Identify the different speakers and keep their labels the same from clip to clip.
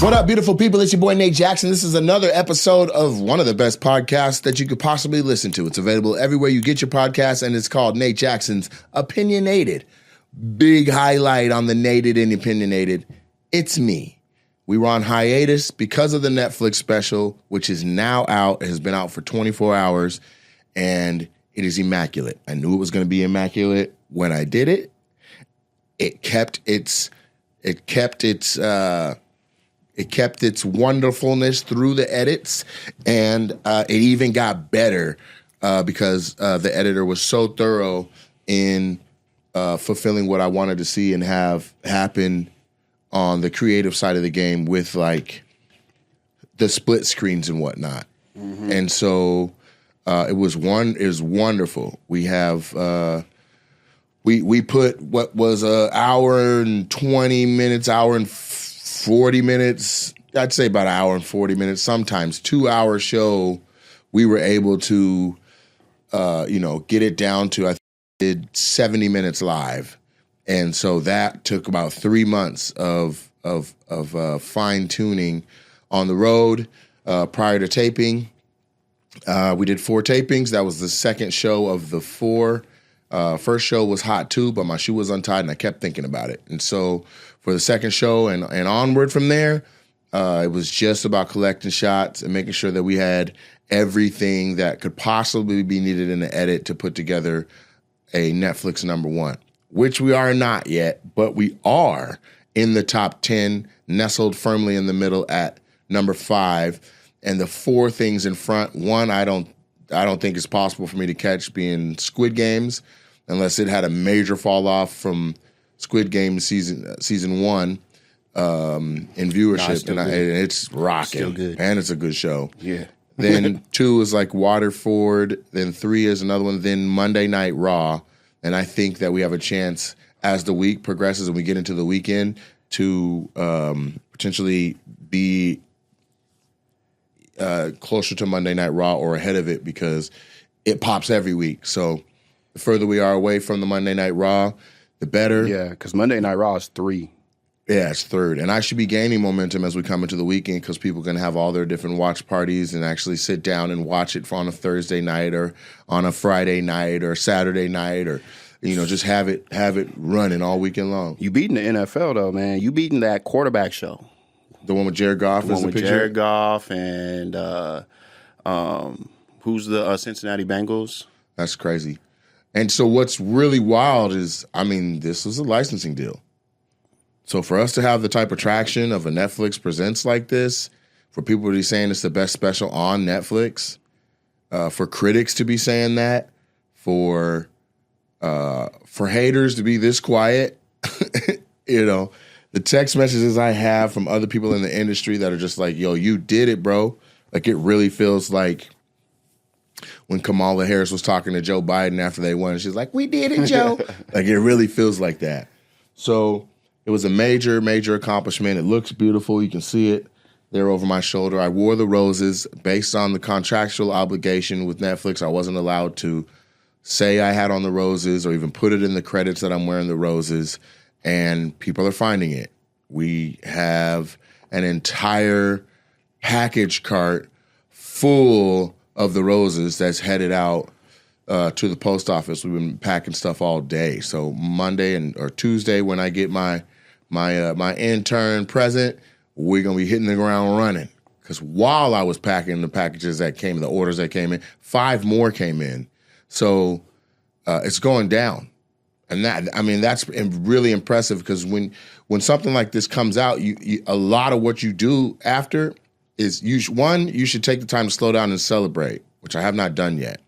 Speaker 1: What up, beautiful people? It's your boy, Nate Jackson. This is another episode of one of the best podcasts that you could possibly listen to. It's available everywhere you get your podcasts, and it's called Nate Jackson's OpinioNATEd. Big highlight on the Nated and Opinionated. It's me. We were on hiatus because of the Netflix special, which is now out. It has been out for 24 hours, and it is immaculate. I knew it was going to be immaculate when I did it. It kept its wonderfulness through the edits, and it even got better because the editor was so thorough in fulfilling what I wanted to see and have happen on the creative side of the game with like the split screens and whatnot. Mm-hmm. And so it was wonderful. We have we put what was an hour and 20 minutes, hour and 40 minutes, I'd say about an hour and 40 minutes, sometimes 2-hour show. We were able to, get it down to, I think, did 70 minutes live. And so that took about 3 months of fine tuning on the road prior to taping. We did 4 tapings. That was the second show of the 4. First show was hot too, but my shoe was untied and I kept thinking about it. And so for the second show and onward from there, it was just about collecting shots and making sure that we had everything that could possibly be needed in the edit to put together a Netflix #1, which we are not yet, but we are in the top 10, nestled firmly in the middle at number 5. And the 4 things in front, one, I don't think it's possible for me to catch being Squid Games, unless it had a major fall off from Squid Game season 1 in viewership, and it's rocking. Still good. And it's a good show. Yeah. Then 2 is like Waterford. Then 3 is another one. Then Monday Night Raw. And I think that we have a chance as the week progresses and we get into the weekend to potentially be closer to Monday Night Raw or ahead of it because it pops every week. So the further we are away from the Monday Night Raw, the better.
Speaker 2: Yeah, because Monday Night Raw is 3.
Speaker 1: Yeah, it's 3rd. And I should be gaining momentum as we come into the weekend because people are going to have all their different watch parties and actually sit down and watch it on a Thursday night or on a Friday night or Saturday night or, just have it running all weekend long.
Speaker 2: You beating the NFL, though, man. You beating that quarterback show.
Speaker 1: The one with Jared Goff is the picture?
Speaker 2: Jared Goff and who's the Cincinnati Bengals?
Speaker 1: That's crazy. And so what's really wild is, this was a licensing deal. So for us to have the type of traction of a Netflix Presents like this, for people to be saying it's the best special on Netflix, for critics to be saying that, for haters to be this quiet, the text messages I have from other people in the industry that are just like, yo, you did it, bro. Like it really feels like when Kamala Harris was talking to Joe Biden after they won, she's like, we did it, Joe. Like it really feels like that. So it was a major, major accomplishment. It looks beautiful. You can see it there over my shoulder. I wore the roses based on the contractual obligation with Netflix. I wasn't allowed to say I had on the roses or even put it in the credits that I'm wearing the roses, and people are finding it. We have an entire package cart full of the roses that's headed out to the post office. We've been packing stuff all day. So Monday or Tuesday when I get my intern present, we're going to be hitting the ground running. Because while I was packing the packages that came, the orders that came in, 5 more came in. So it's going down. And that's really impressive because when something like this comes out, you a lot of what you do after is, you should take the time to slow down and celebrate, which I have not done yet.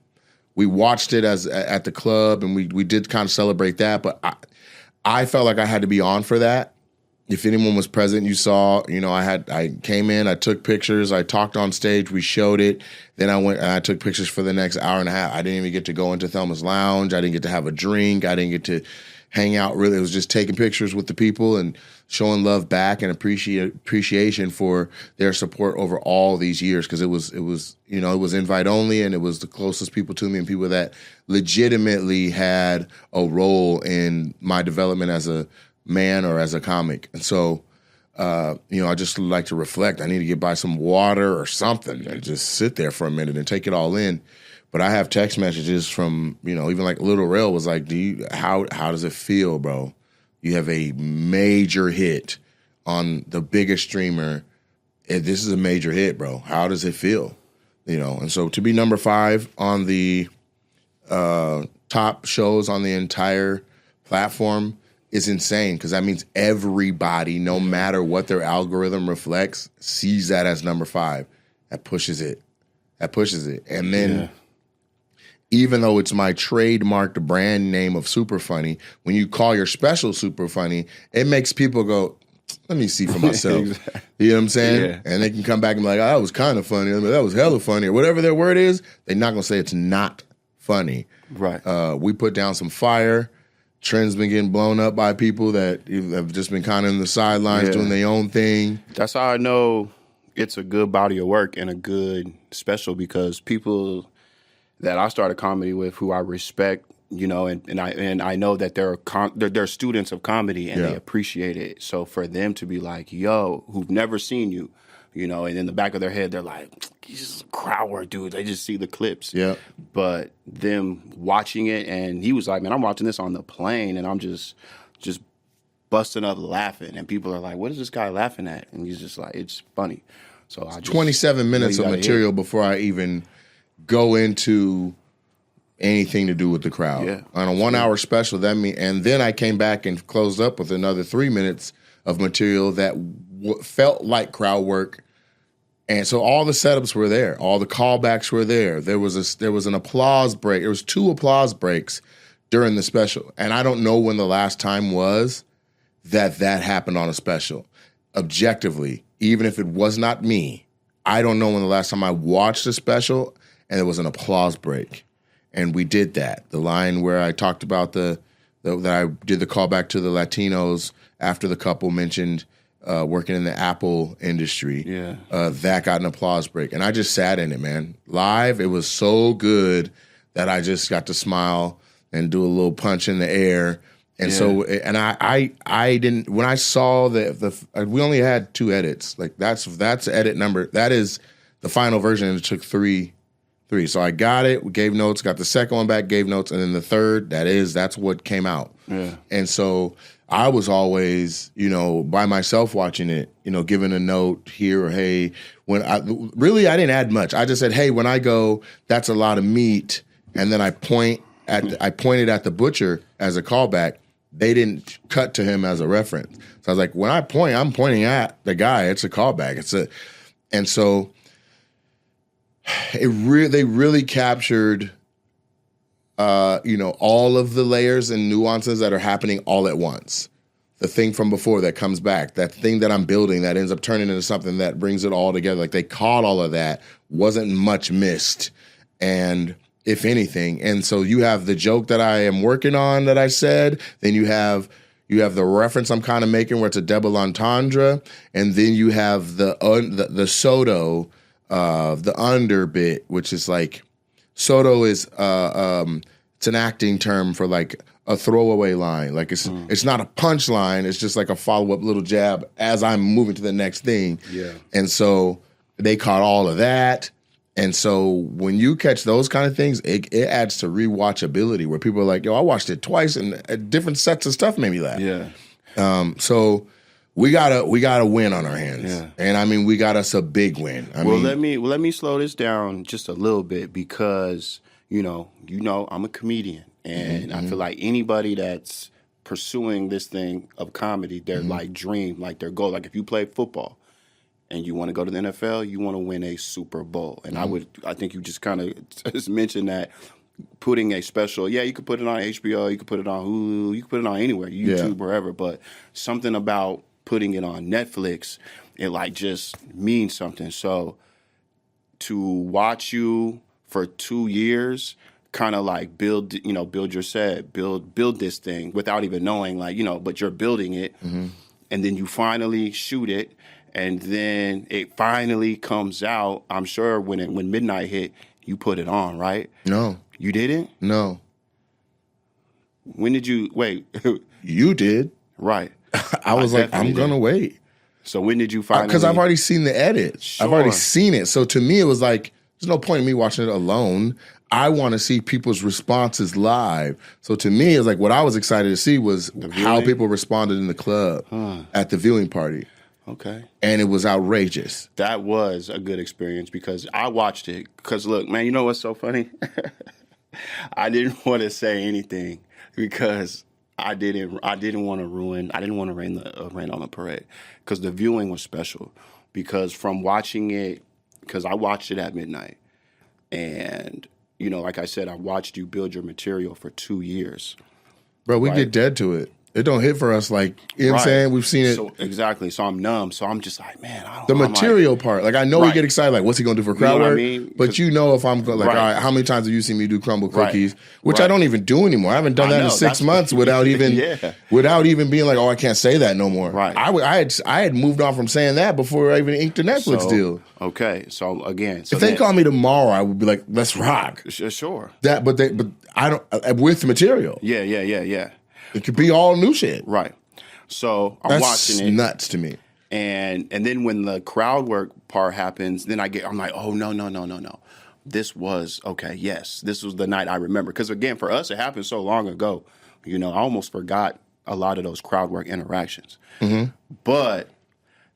Speaker 1: We watched it at the club, and we did kind of celebrate that, but I felt like I had to be on for that. If anyone was present, you saw, I came in, I took pictures, I talked on stage, we showed it. Then I went and I took pictures for the next hour and a half. I didn't even get to go into Thelma's Lounge. I didn't get to have a drink. I didn't get to hang out really. It was just taking pictures with the people and showing love back and appreciation for their support over all these years. Because it was invite only, and it was the closest people to me and people that legitimately had a role in my development as a man or as a comic. And so I just like to reflect. I need to get by some water or something and just sit there for a minute and take it all in. But I have text messages from, even like Little Rail was like, how does it feel, bro? You have a major hit on the biggest streamer. This is a major hit, bro. How does it feel? And so to be number 5 on the top shows on the entire platform is insane, because that means everybody, no matter what their algorithm reflects, sees that as number 5. That pushes it. And then even though it's my trademarked brand name of Super Funny, when you call your special Super Funny, it makes people go, let me see for myself.
Speaker 2: Exactly.
Speaker 1: You know what I'm saying?
Speaker 2: Yeah.
Speaker 1: And they can come back and be like, oh, that was kind of funny. That was hella funny. Or whatever their word is, they're not going to say it's not funny.
Speaker 2: Right.
Speaker 1: We put down some fire. Trend's been getting blown up by people that have just been kind of in the sidelines doing their own thing.
Speaker 2: That's how I know it's a good body of work and a good special, because people that I started comedy with, who I respect, and I know that they're students of comedy and they appreciate it. So for them to be like, yo, who've never seen you, and in the back of their head, they're like, he's just a crowd work, dude. They just see the clips.
Speaker 1: Yeah.
Speaker 2: But them watching it, and he was like, man, I'm watching this on the plane, and I'm just busting up laughing. And people are like, what is this guy laughing at? And he's just like, it's funny. So I just
Speaker 1: 27 minutes of material before I even go into anything to do with the crowd.
Speaker 2: Yeah.
Speaker 1: On a 1 hour special, and then I came back and closed up with another 3 minutes of material that felt like crowd work. And so all the setups were there, all the callbacks were there. There was an applause break. There was 2 applause breaks during the special, and I don't know when the last time was that happened on a special. Objectively, even if it was not me, I don't know when the last time I watched a special and there was an applause break. And we did that. The line where I talked about that I did the callback to the Latinos after the couple mentioned working in the Apple industry.
Speaker 2: Yeah.
Speaker 1: That got an applause break. And I just sat in it, man. Live, it was so good that I just got to smile and do a little punch in the air. And so, and I didn't, when I saw we only had 2 edits. Like that's edit number. That is the final version, and it took three. So I got it, we gave notes, got the second one back, gave notes, and then the third, that's what came out. Yeah. And so I was always, by myself watching it, giving a note here or hey, I didn't add much. I just said, hey, when I go, that's a lot of meat, and then I pointed at the butcher as a callback. They didn't cut to him as a reference. So I was like, when I point, I'm pointing at the guy. It's a callback. And so they really captured, all of the layers and nuances that are happening all at once. The thing from before that comes back, that thing that I'm building that ends up turning into something that brings it all together. Like they caught all of that, wasn't much missed, and if anything. And so you have the joke that I am working on that I said, then you have the reference I'm kind of making where it's a double entendre, and then you have the Soto. The under bit, which is like Soto is it's an acting term for like a throwaway line. Like it's not a punch line, it's just like a follow-up little jab as I'm moving to the next thing. Yeah. And so they caught all of that. And so when you catch those kind of things, it adds to rewatchability where people are like, yo, I watched it twice and different sets of stuff made me laugh. Yeah. So we got a win on our hands, and we got us a big win.
Speaker 2: Let me slow this down just a little bit, because I'm a comedian, and I feel like anybody that's pursuing this thing of comedy, their like dream, like their goal, like if you play football and you want to go to the NFL, you want to win a Super Bowl, and I think you just kind of just mentioned that. Putting a special, you could put it on HBO, you could put it on Hulu, you could put it on anywhere, YouTube, wherever, but something about putting it on Netflix, it like just means something. So to watch you for 2 years, kind of like build your set, build this thing without even knowing, but you're building it, and then you finally shoot it, and then it finally comes out. I'm sure when midnight hit, you put it on, right?
Speaker 1: No.
Speaker 2: You didn't?
Speaker 1: No.
Speaker 2: When did you wait?
Speaker 1: You did.
Speaker 2: Right.
Speaker 1: I was like, I'm gonna wait.
Speaker 2: So when did you finally?
Speaker 1: Because I've already seen the edit.
Speaker 2: Sure.
Speaker 1: I've already seen it. So to me, it was like, there's no point in me watching it alone. I want to see people's responses live. So to me, it's like what I was excited to see was how people responded in the club at the viewing party.
Speaker 2: Okay.
Speaker 1: And it was outrageous.
Speaker 2: That was a good experience because I watched it. Because look, man, you know what's so funny? I didn't want to say anything because I didn't want to ruin. I didn't want to rain on the parade because the viewing was special. Because from watching it, because I watched it at midnight, and like I said, I watched you build your material for 2 years.
Speaker 1: Bro, we get dead to it. It don't hit for us like, you know what I'm saying? We've seen it.
Speaker 2: So, exactly. So I'm numb. So I'm just like, man, I don't
Speaker 1: the
Speaker 2: know.
Speaker 1: material part. Like, I know we get excited, like, what's he going to do for crowd work?
Speaker 2: I mean?
Speaker 1: But if I'm going, like, all right, how many times have you seen me do crumble cookies? Which I don't even do anymore. I haven't done that in 6 months without even being like, oh, I can't say that no more.
Speaker 2: Right.
Speaker 1: I had moved on from saying that before I even inked the Netflix deal.
Speaker 2: Okay. So again,
Speaker 1: if they call me tomorrow, I would be like, let's rock.
Speaker 2: Sure.
Speaker 1: But I don't, with the material.
Speaker 2: Yeah.
Speaker 1: It could be all new shit.
Speaker 2: Right. So I'm watching it.
Speaker 1: Nuts to me.
Speaker 2: And then when the crowd work part happens, then I'm like, oh no. This was okay. Yes, this was the night I remember. Because again, for us, it happened so long ago. I almost forgot a lot of those crowd work interactions. Mm-hmm. But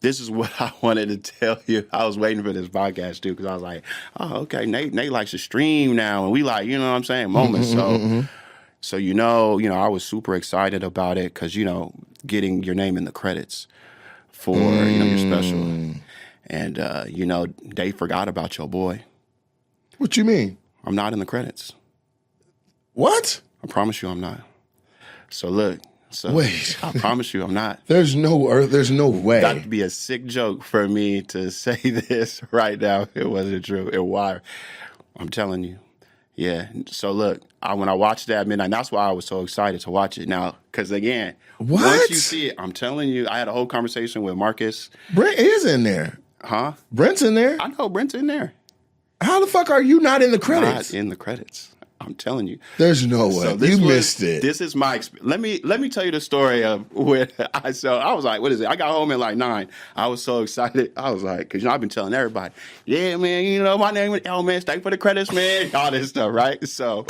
Speaker 2: this is what I wanted to tell you. I was waiting for this podcast too because I was like, oh, okay, Nate likes to stream now, and we like, what I'm saying, moments. So I was super excited about it because, getting your name in the credits for, your special. And, they forgot about your boy.
Speaker 1: What you mean?
Speaker 2: I'm not in the credits.
Speaker 1: What?
Speaker 2: I promise you I'm not. So look.
Speaker 1: Wait.
Speaker 2: I promise you I'm not.
Speaker 1: There's no way.
Speaker 2: That'd be a sick joke for me to say this right now. It wasn't true. Why? I'm telling you. Yeah. So look, when I watched that at midnight, that's why I was so excited to watch it now. Because again, once you see it, I'm telling you, I had a whole conversation with Marcus.
Speaker 1: Brent is in there.
Speaker 2: Huh?
Speaker 1: Brent's in there.
Speaker 2: I know Brent's in there.
Speaker 1: How the fuck are you not in the credits?
Speaker 2: Not in the credits. I'm telling you.
Speaker 1: There's no way. So you missed it.
Speaker 2: This is my experience. Let me tell you the story of when I was like, what is it? I got home at like 9. I was so excited. I was like, because I've been telling everybody, yeah, man, my name is man, stay for the credits, man. All this stuff, right? So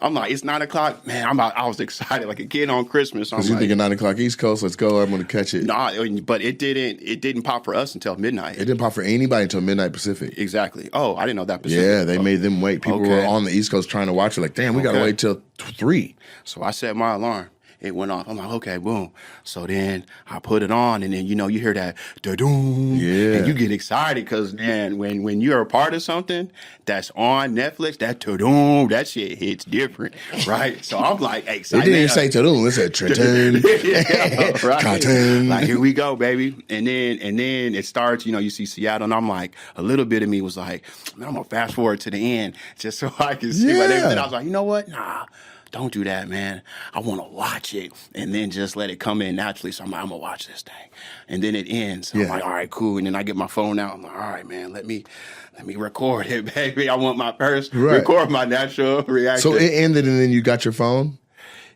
Speaker 2: I'm like, it's 9 o'clock. Man, I was excited like a kid on Christmas.
Speaker 1: Because you thinking 9 o'clock East Coast, let's go, I'm going to catch it.
Speaker 2: Nah, but it didn't pop for us until midnight.
Speaker 1: It didn't pop for anybody until midnight Pacific.
Speaker 2: Exactly. Oh, I didn't know that Pacific.
Speaker 1: Yeah, they made them wait. People were on the East Coast trying to watch it like, damn, we got to wait till 3.
Speaker 2: So I set my alarm. It went off. I'm like, okay, boom. So then I put it on, and then, you hear that da-doom.
Speaker 1: Yeah.
Speaker 2: And you get excited because, man, when you're a part of something that's on Netflix, that da-doom, that shit hits different, right? So I'm like excited.
Speaker 1: It didn't say da-doom. It said tra-tun.
Speaker 2: Yeah, right?
Speaker 1: Cartoon.
Speaker 2: Like, here we go, baby. And then it starts, you see Seattle, and I'm like, a little bit of me was like, man, I'm going to fast forward to the end just so I can see what everything. I was like, you know what? Nah. Don't do that, man. I want to watch it and then just let it come in naturally. So I'm like, I'm going to watch this thing. And then it ends. I'm like, all right, cool. And then I get my phone out. I'm like, all right, man, let me record it, baby. I want my first record my natural reaction.
Speaker 1: So it ended and then you got your phone?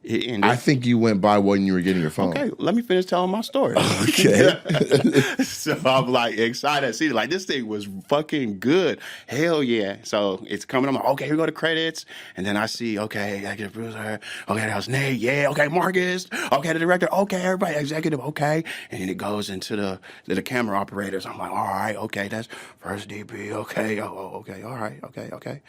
Speaker 2: It ended.
Speaker 1: I think you went by when you were getting your phone.
Speaker 2: Okay, let me finish telling my story.
Speaker 1: Okay.
Speaker 2: So I'm like excited. See, like this thing was fucking good. Hell yeah. So it's coming. I'm like, okay, here we go to credits. And then I see, okay, I get a producer. Okay, that was Nate. Yeah. Okay, Marcus. Okay, the director. Okay, everybody, executive. Okay. And then it goes into the camera operators. I'm like, all right, okay, that's first DP. Okay. Oh, okay. All right. Okay. Okay.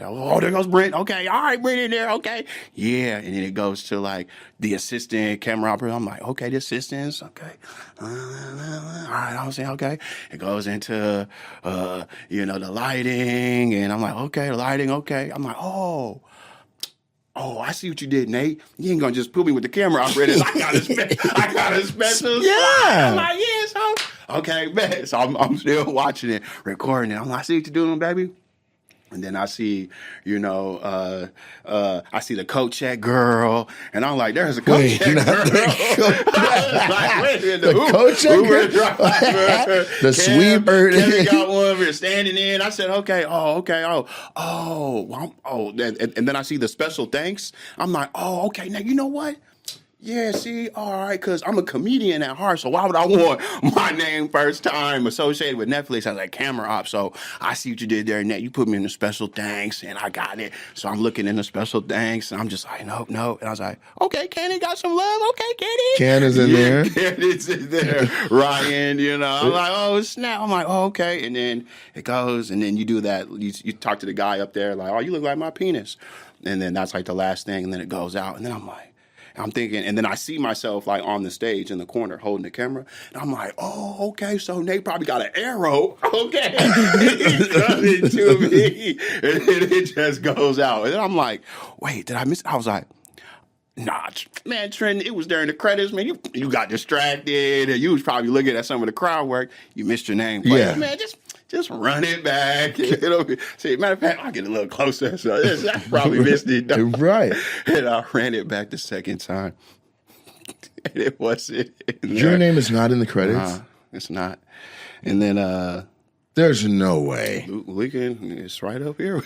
Speaker 2: Oh, there goes Brent. Okay. All right, Brent in there. Okay. Yeah. And then it goes to like the assistant camera operator. I'm like, okay, the assistants. Okay. All right. I was saying, okay. It goes into, the lighting. And I'm like, okay, the lighting. Okay. I'm like, oh, I see what you did, Nate. You ain't gonna just put me with the camera operators. I got a special.
Speaker 1: Yeah.
Speaker 2: I'm like, yeah, so okay, man. So I'm still watching it, recording it. I'm like, I see what you're doing, baby. And then I see, I see the coat check girl, and I'm like, there's a coat check girl.
Speaker 1: The coat check girl? The sweeper.
Speaker 2: Kevin got one over here standing in. I said, okay. And then I see the special thanks. I'm like, oh, okay. Now, you know what? Yeah, see, all right, because I'm a comedian at heart, so why would I want my name first time associated with Netflix as a camera op? So I see what you did there, Net. You put me in the special thanks, and I got it. So I'm looking in the special thanks, and I'm just like, nope. And I was like, okay, Kenny got some love. Okay, Kenny.
Speaker 1: Ken is in there.
Speaker 2: Ken is in there. Ryan, I'm like, oh, snap. I'm like, oh, okay. And then it goes, and then you do that. You talk to the guy up there, like, oh, you look like my penis. And then that's like the last thing, and then it goes out. And then I'm like, I'm thinking, and then I see myself like on the stage in the corner holding the camera, and I'm like, oh, okay, so Nate probably got an arrow, okay, coming to me, and then it just goes out, and then I'm like, wait, did I miss? I was like, nah, man, Trent, it was during the credits, man. You got distracted, and you was probably looking at some of the crowd work. You missed your name,
Speaker 1: Yeah,
Speaker 2: man, just run it back. See, matter of fact, I'll get a little closer. So I probably missed it.
Speaker 1: Right.
Speaker 2: And I ran it back the second time. And it wasn't in there.
Speaker 1: Your name is not in the credits?
Speaker 2: It's not. And then
Speaker 1: there's no way.
Speaker 2: We can, it's right up here.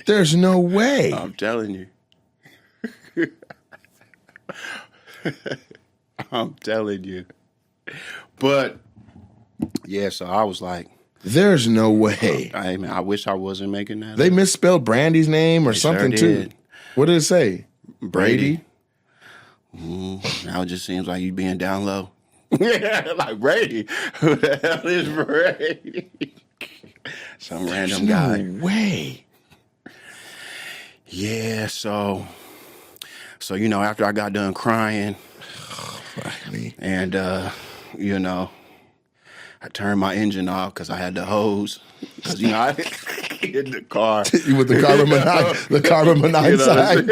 Speaker 1: There's no way.
Speaker 2: I'm telling you. I'm telling you. But yeah, so I was like,
Speaker 1: there's no way.
Speaker 2: Hey man, I wish I wasn't making that.
Speaker 1: They misspelled Brandy's name or something too. What did it say? Brady?
Speaker 2: Now it just seems like you being down low. Like Brady. Who the hell is Brady? Some random guy.
Speaker 1: No way.
Speaker 2: Yeah, so after I got done crying, and I turned my engine off because I had the hose. Because I in the car
Speaker 1: with the carbon monoxide.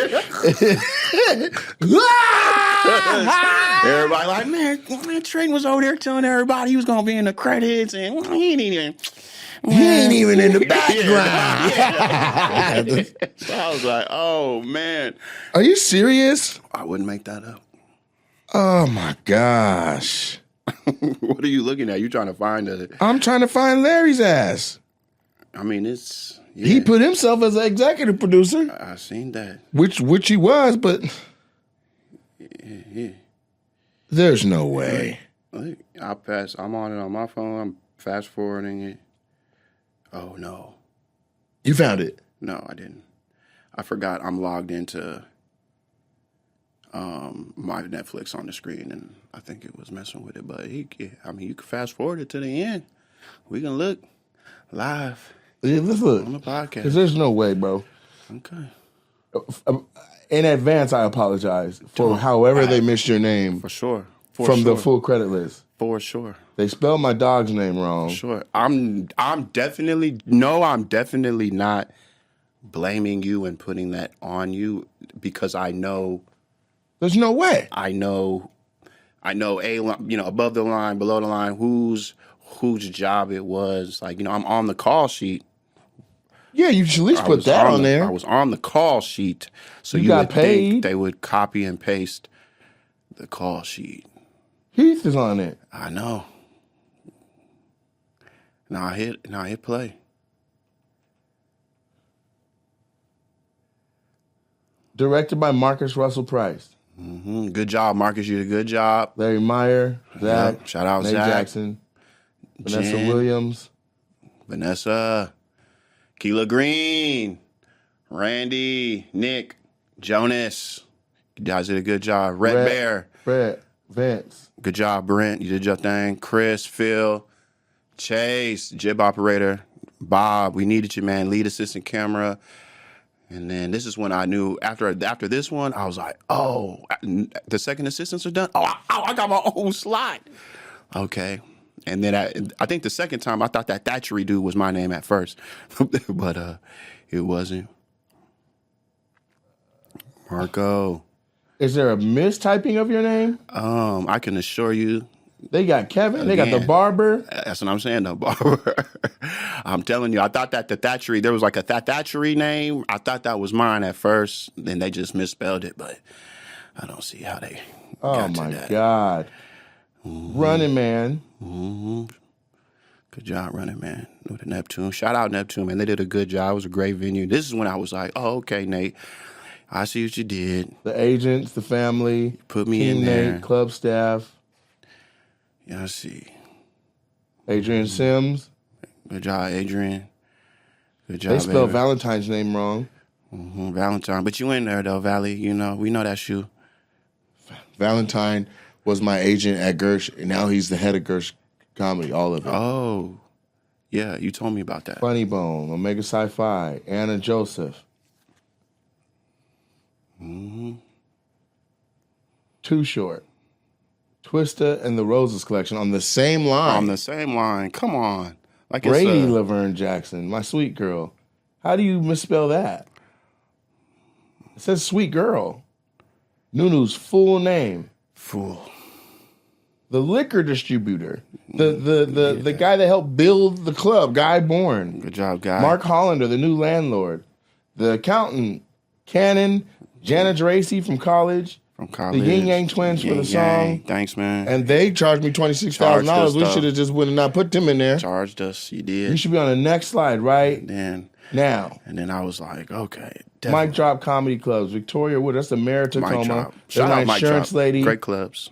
Speaker 2: Everybody like, man, Trent was over there telling everybody he was gonna be in the credits, and he ain't even in the background. Yeah. So I was like, oh man,
Speaker 1: are you serious?
Speaker 2: I wouldn't make that up.
Speaker 1: Oh my gosh.
Speaker 2: What are you looking at? You trying to find it?
Speaker 1: I'm trying to find Larry's ass.
Speaker 2: I mean, it's... Yeah.
Speaker 1: He put himself as an executive producer.
Speaker 2: I seen that.
Speaker 1: Which he was, but...
Speaker 2: Yeah.
Speaker 1: There's no way.
Speaker 2: I'm on it on my phone. I'm fast forwarding it. Oh, no.
Speaker 1: You found it?
Speaker 2: No, I didn't. I forgot I'm logged into... my Netflix on the screen, and I think it was messing with it. But you can fast forward it to the end. We can look live.
Speaker 1: Yeah, let's look
Speaker 2: on the podcast.
Speaker 1: Because there's no way, bro.
Speaker 2: Okay.
Speaker 1: In advance, I apologize for however they missed your name.
Speaker 2: For sure.
Speaker 1: The full credit list.
Speaker 2: For sure.
Speaker 1: They spelled my dog's name wrong.
Speaker 2: For sure. I'm definitely not blaming you and putting that on you because I know.
Speaker 1: There's no way.
Speaker 2: I know above the line, below the line, whose job it was. Like, I'm on the call sheet.
Speaker 1: Yeah, you should at least put that on there.
Speaker 2: I was on the call sheet. So
Speaker 1: you got
Speaker 2: would
Speaker 1: paid.
Speaker 2: Think they would copy and paste the call sheet.
Speaker 1: Heath is on it.
Speaker 2: I know. Now I hit play.
Speaker 1: Directed by Marcus Russell Price.
Speaker 2: Mm-hmm. Good job, Marcus. You did a good job.
Speaker 1: Larry Meyer, Zach,
Speaker 2: yep. Shout out
Speaker 1: Nate
Speaker 2: Zach
Speaker 1: Jackson, Vanessa
Speaker 2: Jen,
Speaker 1: Williams,
Speaker 2: Vanessa, Keela Green, Randy, Nick, Jonas. You guys did a good job. Red Bear,
Speaker 1: Brett, Vince.
Speaker 2: Good job, Brent. You did your thing. Chris, Phil, Chase, Jib Operator, Bob. We needed you, man. Lead assistant camera. And then this is when I knew after this one, I was like, oh, the second assistants are done. Oh, I got my own slot. Okay. And then I think the second time I thought that Thatchery dude was my name at first, but it wasn't. Marco.
Speaker 1: Is there a mistyping of your name?
Speaker 2: I can assure you.
Speaker 1: They got Kevin. Again, they got the barber.
Speaker 2: That's what I'm saying, the barber. I'm telling you, I thought that the Thatchery, there was like a Thatchery name. I thought that was mine at first. Then they just misspelled it, but I don't see how they got to that.
Speaker 1: God. Mm-hmm. Running Man.
Speaker 2: Mm-hmm. Good job, Running Man. With the Neptune. Shout out Neptune, man. They did a good job. It was a great venue. This is when I was like, oh, okay, Nate. I see what you did.
Speaker 1: The agents, the family,
Speaker 2: Put me in there.
Speaker 1: teammate, club staff.
Speaker 2: Yeah, I see.
Speaker 1: Adrian Sims.
Speaker 2: Good job, Adrian. Good job,
Speaker 1: They spelled
Speaker 2: baby.
Speaker 1: Valentine's name wrong.
Speaker 2: Valentine. But you in there, though, Valley. You know, we know that's you.
Speaker 1: Valentine was my agent at Gersh, and now he's the head of Gersh Comedy, all of it.
Speaker 2: Oh, yeah, you told me about that.
Speaker 1: Funny Bone, Omega Sci-Fi, Anna Joseph. Too Short. Twista and the Roses Collection on the same line.
Speaker 2: On the same line. Come on. Like it's
Speaker 1: Brady Laverne Jackson, my sweet girl. How do you misspell that? It says sweet girl. Nunu's full name.
Speaker 2: Fool.
Speaker 1: The liquor distributor. The guy that helped build the club, Guy Bourne.
Speaker 2: Good job, guy.
Speaker 1: Mark Hollander, the new landlord. The accountant, Cannon, Jana Geraci from college.
Speaker 2: From college.
Speaker 1: The Yin Yang Twins for the song.
Speaker 2: Thanks, man.
Speaker 1: And they charged me $26,000. We should have just went and not put them in there.
Speaker 2: Charged us. You did.
Speaker 1: You should be on the next slide right now.
Speaker 2: And then I was like, okay.
Speaker 1: Mike Drop Comedy Clubs. Victoria Wood. That's the mayor of Tacoma.
Speaker 2: Mike Drop.
Speaker 1: That's
Speaker 2: Shout
Speaker 1: my
Speaker 2: out Mike
Speaker 1: insurance
Speaker 2: Drop.
Speaker 1: lady.
Speaker 2: Great clubs.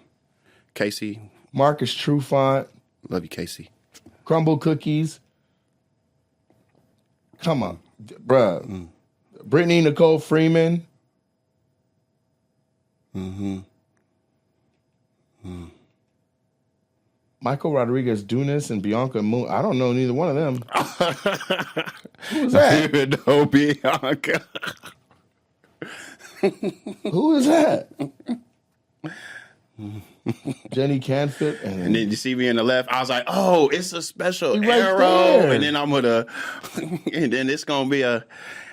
Speaker 2: Casey.
Speaker 1: Marcus Trufant.
Speaker 2: Love you, Casey.
Speaker 1: Crumble Cookies. Come on. Bruh. Brittany Nicole Freeman. Michael Rodriguez Dunas and Bianca Moon. I don't know neither one of them. Who is that?
Speaker 2: Even though Bianca.
Speaker 1: Who is that? Jenny Canfit.
Speaker 2: And then you see me in the left. I was like, oh, it's a special
Speaker 1: Right
Speaker 2: arrow.
Speaker 1: there.
Speaker 2: And then I'm going to, and then it's going to be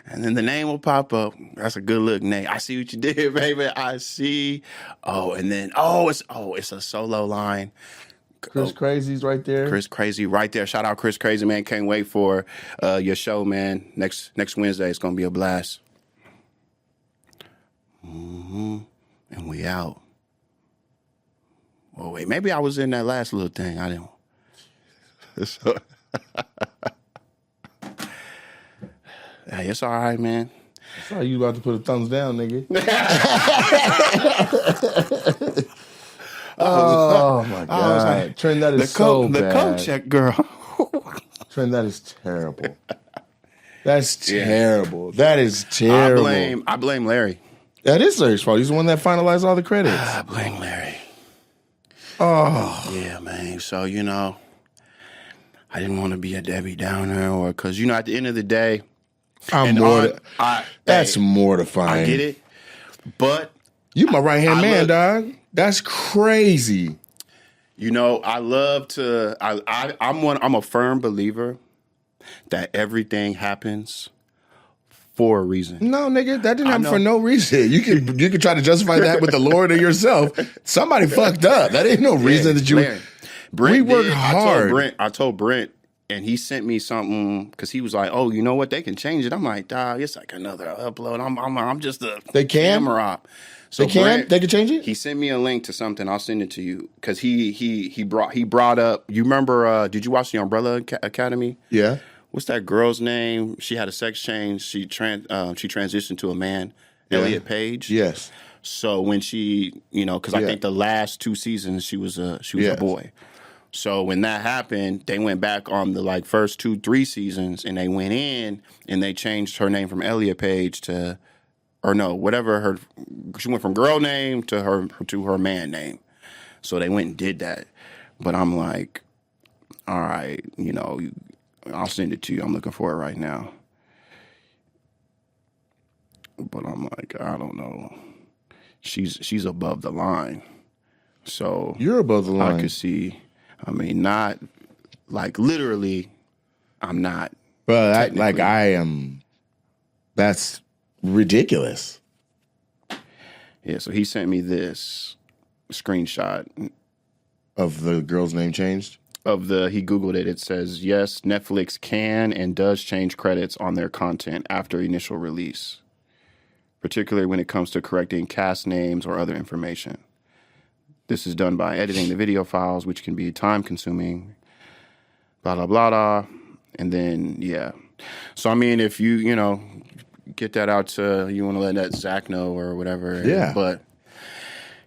Speaker 2: and then the name will pop up. That's a good look name. I see what you did, baby. I see. Oh, and then, it's a solo line.
Speaker 1: Chris Crazy's right there.
Speaker 2: Chris Crazy right there. Shout out Chris Crazy, man. Can't wait for your show, man. Next Wednesday, it's going to be a blast. And we out. Oh, wait. Maybe I was in that last little thing. I didn't. Hey, it's all right, man.
Speaker 1: I saw you about to put a thumbs down, nigga. Oh, my God.
Speaker 2: Like,
Speaker 1: Trent, that is so bad.
Speaker 2: The coat check, girl.
Speaker 1: Trent, that is terrible. That's terrible. That is terrible.
Speaker 2: I blame Larry.
Speaker 1: That is Larry's fault. He's the one that finalized all the credits.
Speaker 2: I blame Larry.
Speaker 1: Oh.
Speaker 2: Yeah, man. So, I didn't want to be a Debbie Downer because, at the end of the day,
Speaker 1: that's mortifying.
Speaker 2: I get it. But
Speaker 1: you my right-hand man, dog. That's crazy.
Speaker 2: I love to I'm a firm believer that everything happens for a reason.
Speaker 1: No, nigga, that didn't happen for no reason. You can try to justify that with the Lord or yourself. Somebody fucked up. That ain't no reason that you.
Speaker 2: Larry, Brent
Speaker 1: we worked hard.
Speaker 2: I told Brent, and he sent me something because he was like, "Oh, you know what? They can change it." I'm like, "Dog, it's like another upload. I'm just a camera op." So
Speaker 1: they can change it.
Speaker 2: He sent me a link to something. I'll send it to you because he brought up. You remember? Did you watch the Umbrella Academy?
Speaker 1: Yeah.
Speaker 2: What's that girl's name? She had a sex change. She transitioned to a man. Elliot Page.
Speaker 1: Yes.
Speaker 2: So when she, because I think the last 2 seasons she was a boy. So when that happened, they went back on the first 2-3 seasons, and they went in and they changed her name from Elliot Page to, or no, whatever she went from girl name to her man name. So they went and did that. But I'm like, all right, I'll send it to you. I'm looking for it right now. But I'm like, I don't know. She's above the line. So
Speaker 1: you're above the line.
Speaker 2: I could see. Not literally. I'm not.
Speaker 1: But I am. That's ridiculous.
Speaker 2: Yeah. So he sent me this screenshot
Speaker 1: of the girl's name changed.
Speaker 2: He Googled it. It says, yes, Netflix can and does change credits on their content after initial release, particularly when it comes to correcting cast names or other information. This is done by editing the video files, which can be time-consuming, blah, blah, blah, blah. And then, yeah. So, if you, get that out to you. Want to let that Zach know or whatever.
Speaker 1: Yeah.
Speaker 2: But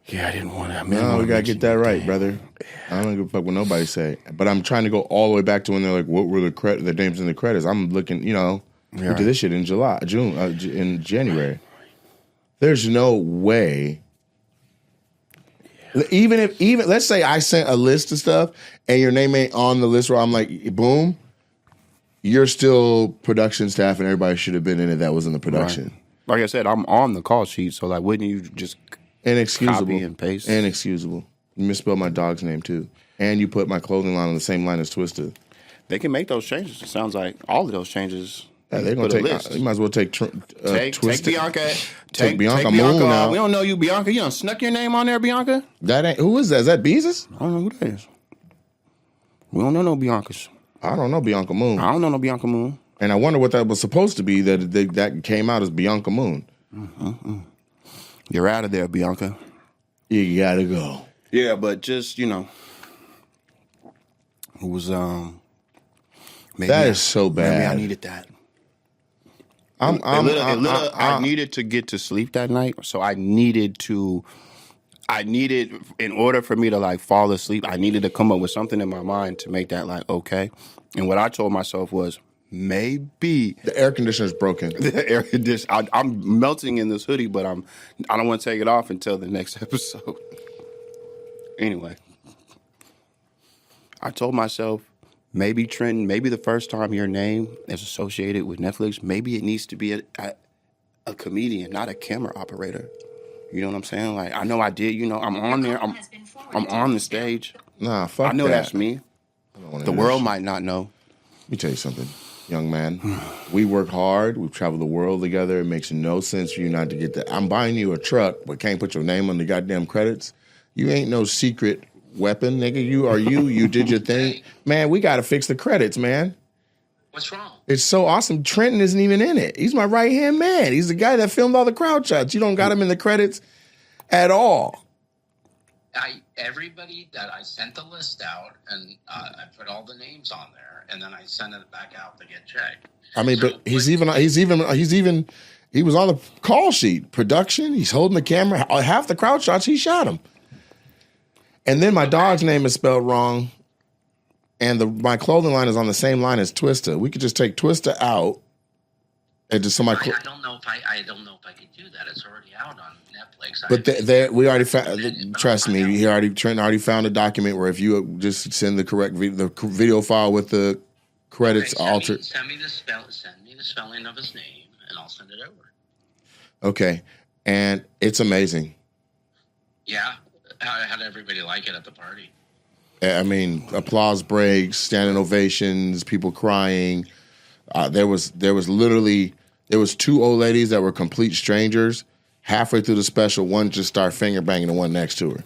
Speaker 2: yeah, I didn't want to.
Speaker 1: No, we gotta get that right, brother. I don't give a fuck what nobody say. But I'm trying to go all the way back to when they're like, what were the names in the credits? I'm looking, we did this shit in in January. There's no way. Even let's say I sent a list of stuff and your name ain't on the list where I'm like, boom, you're still production staff and everybody should have been in it that was in the production.
Speaker 2: Right. Like I said, I'm on the call sheet, so like, wouldn't you just copy and paste?
Speaker 1: Inexcusable. You misspelled my dog's name too, and you put my clothing line on the same line as Twisted.
Speaker 2: They can make those changes. It sounds like all of those changes.
Speaker 1: Yeah, they're gonna take. You might as well take
Speaker 2: take Bianca.
Speaker 1: Take Bianca Moon now.
Speaker 2: We don't know you, Bianca. You done snuck your name on there, Bianca.
Speaker 1: That ain't. Who is that? Is that Beezus?
Speaker 2: I don't know who that is. We don't know no Biancas.
Speaker 1: I don't know Bianca Moon.
Speaker 2: I don't know no Bianca Moon.
Speaker 1: And I wonder what that was supposed to be. That came out as Bianca Moon.
Speaker 2: You're out of there, Bianca.
Speaker 1: You gotta go.
Speaker 2: Yeah, but just it was maybe
Speaker 1: that is so bad.
Speaker 2: Maybe I needed that. I needed to get to sleep that night, so I needed in order for me to like fall asleep, I needed to come up with something in my mind to make that like okay. And what I told myself was maybe
Speaker 1: the air conditioner's broken.
Speaker 2: The air conditioner. I'm melting in this hoodie, but I don't want to take it off until the next episode. Anyway, I told myself, maybe Trenton, maybe the first time your name is associated with Netflix, maybe it needs to be a comedian, not a camera operator. You know what I'm saying? Like, I know I did. I'm on there. I'm on the stage.
Speaker 1: Nah, fuck that.
Speaker 2: I know that's me. The world might not know.
Speaker 1: Let me tell you something, young man. We work hard. We've traveled the world together. It makes no sense for you not to get that. I'm buying you a truck, but can't put your name on the goddamn credits. You ain't no secret weapon, nigga. You did your thing. Man, we got to fix the credits, man.
Speaker 3: What's wrong?
Speaker 1: It's so awesome. Trenton isn't even in it. He's my right-hand man. He's the guy that filmed all the crowd shots. You don't got him in the credits at all.
Speaker 3: Everybody that I sent the list out, and I put all the names on there, and then I sent it back out to get checked.
Speaker 1: I mean, so, but he was on the call sheet. Production, he's holding the camera. Half the crowd shots, he shot him. And then my dog's name is spelled wrong, and my clothing line is on the same line as Twista. We could just take Twista out and just somebody.
Speaker 3: I don't know if I could do that. It's already out on Netflix.
Speaker 1: But we already found. Trust me, Trent already found a document where if you just send the correct video file with the credits altered.
Speaker 3: Send me the spelling of his name, and I'll send it over.
Speaker 1: Okay, and it's amazing.
Speaker 3: Yeah. How did everybody like it at the party?
Speaker 1: I mean, applause breaks, standing ovations, people crying. There was two old ladies that were complete strangers. Halfway through the special, one just started finger banging the one next to her.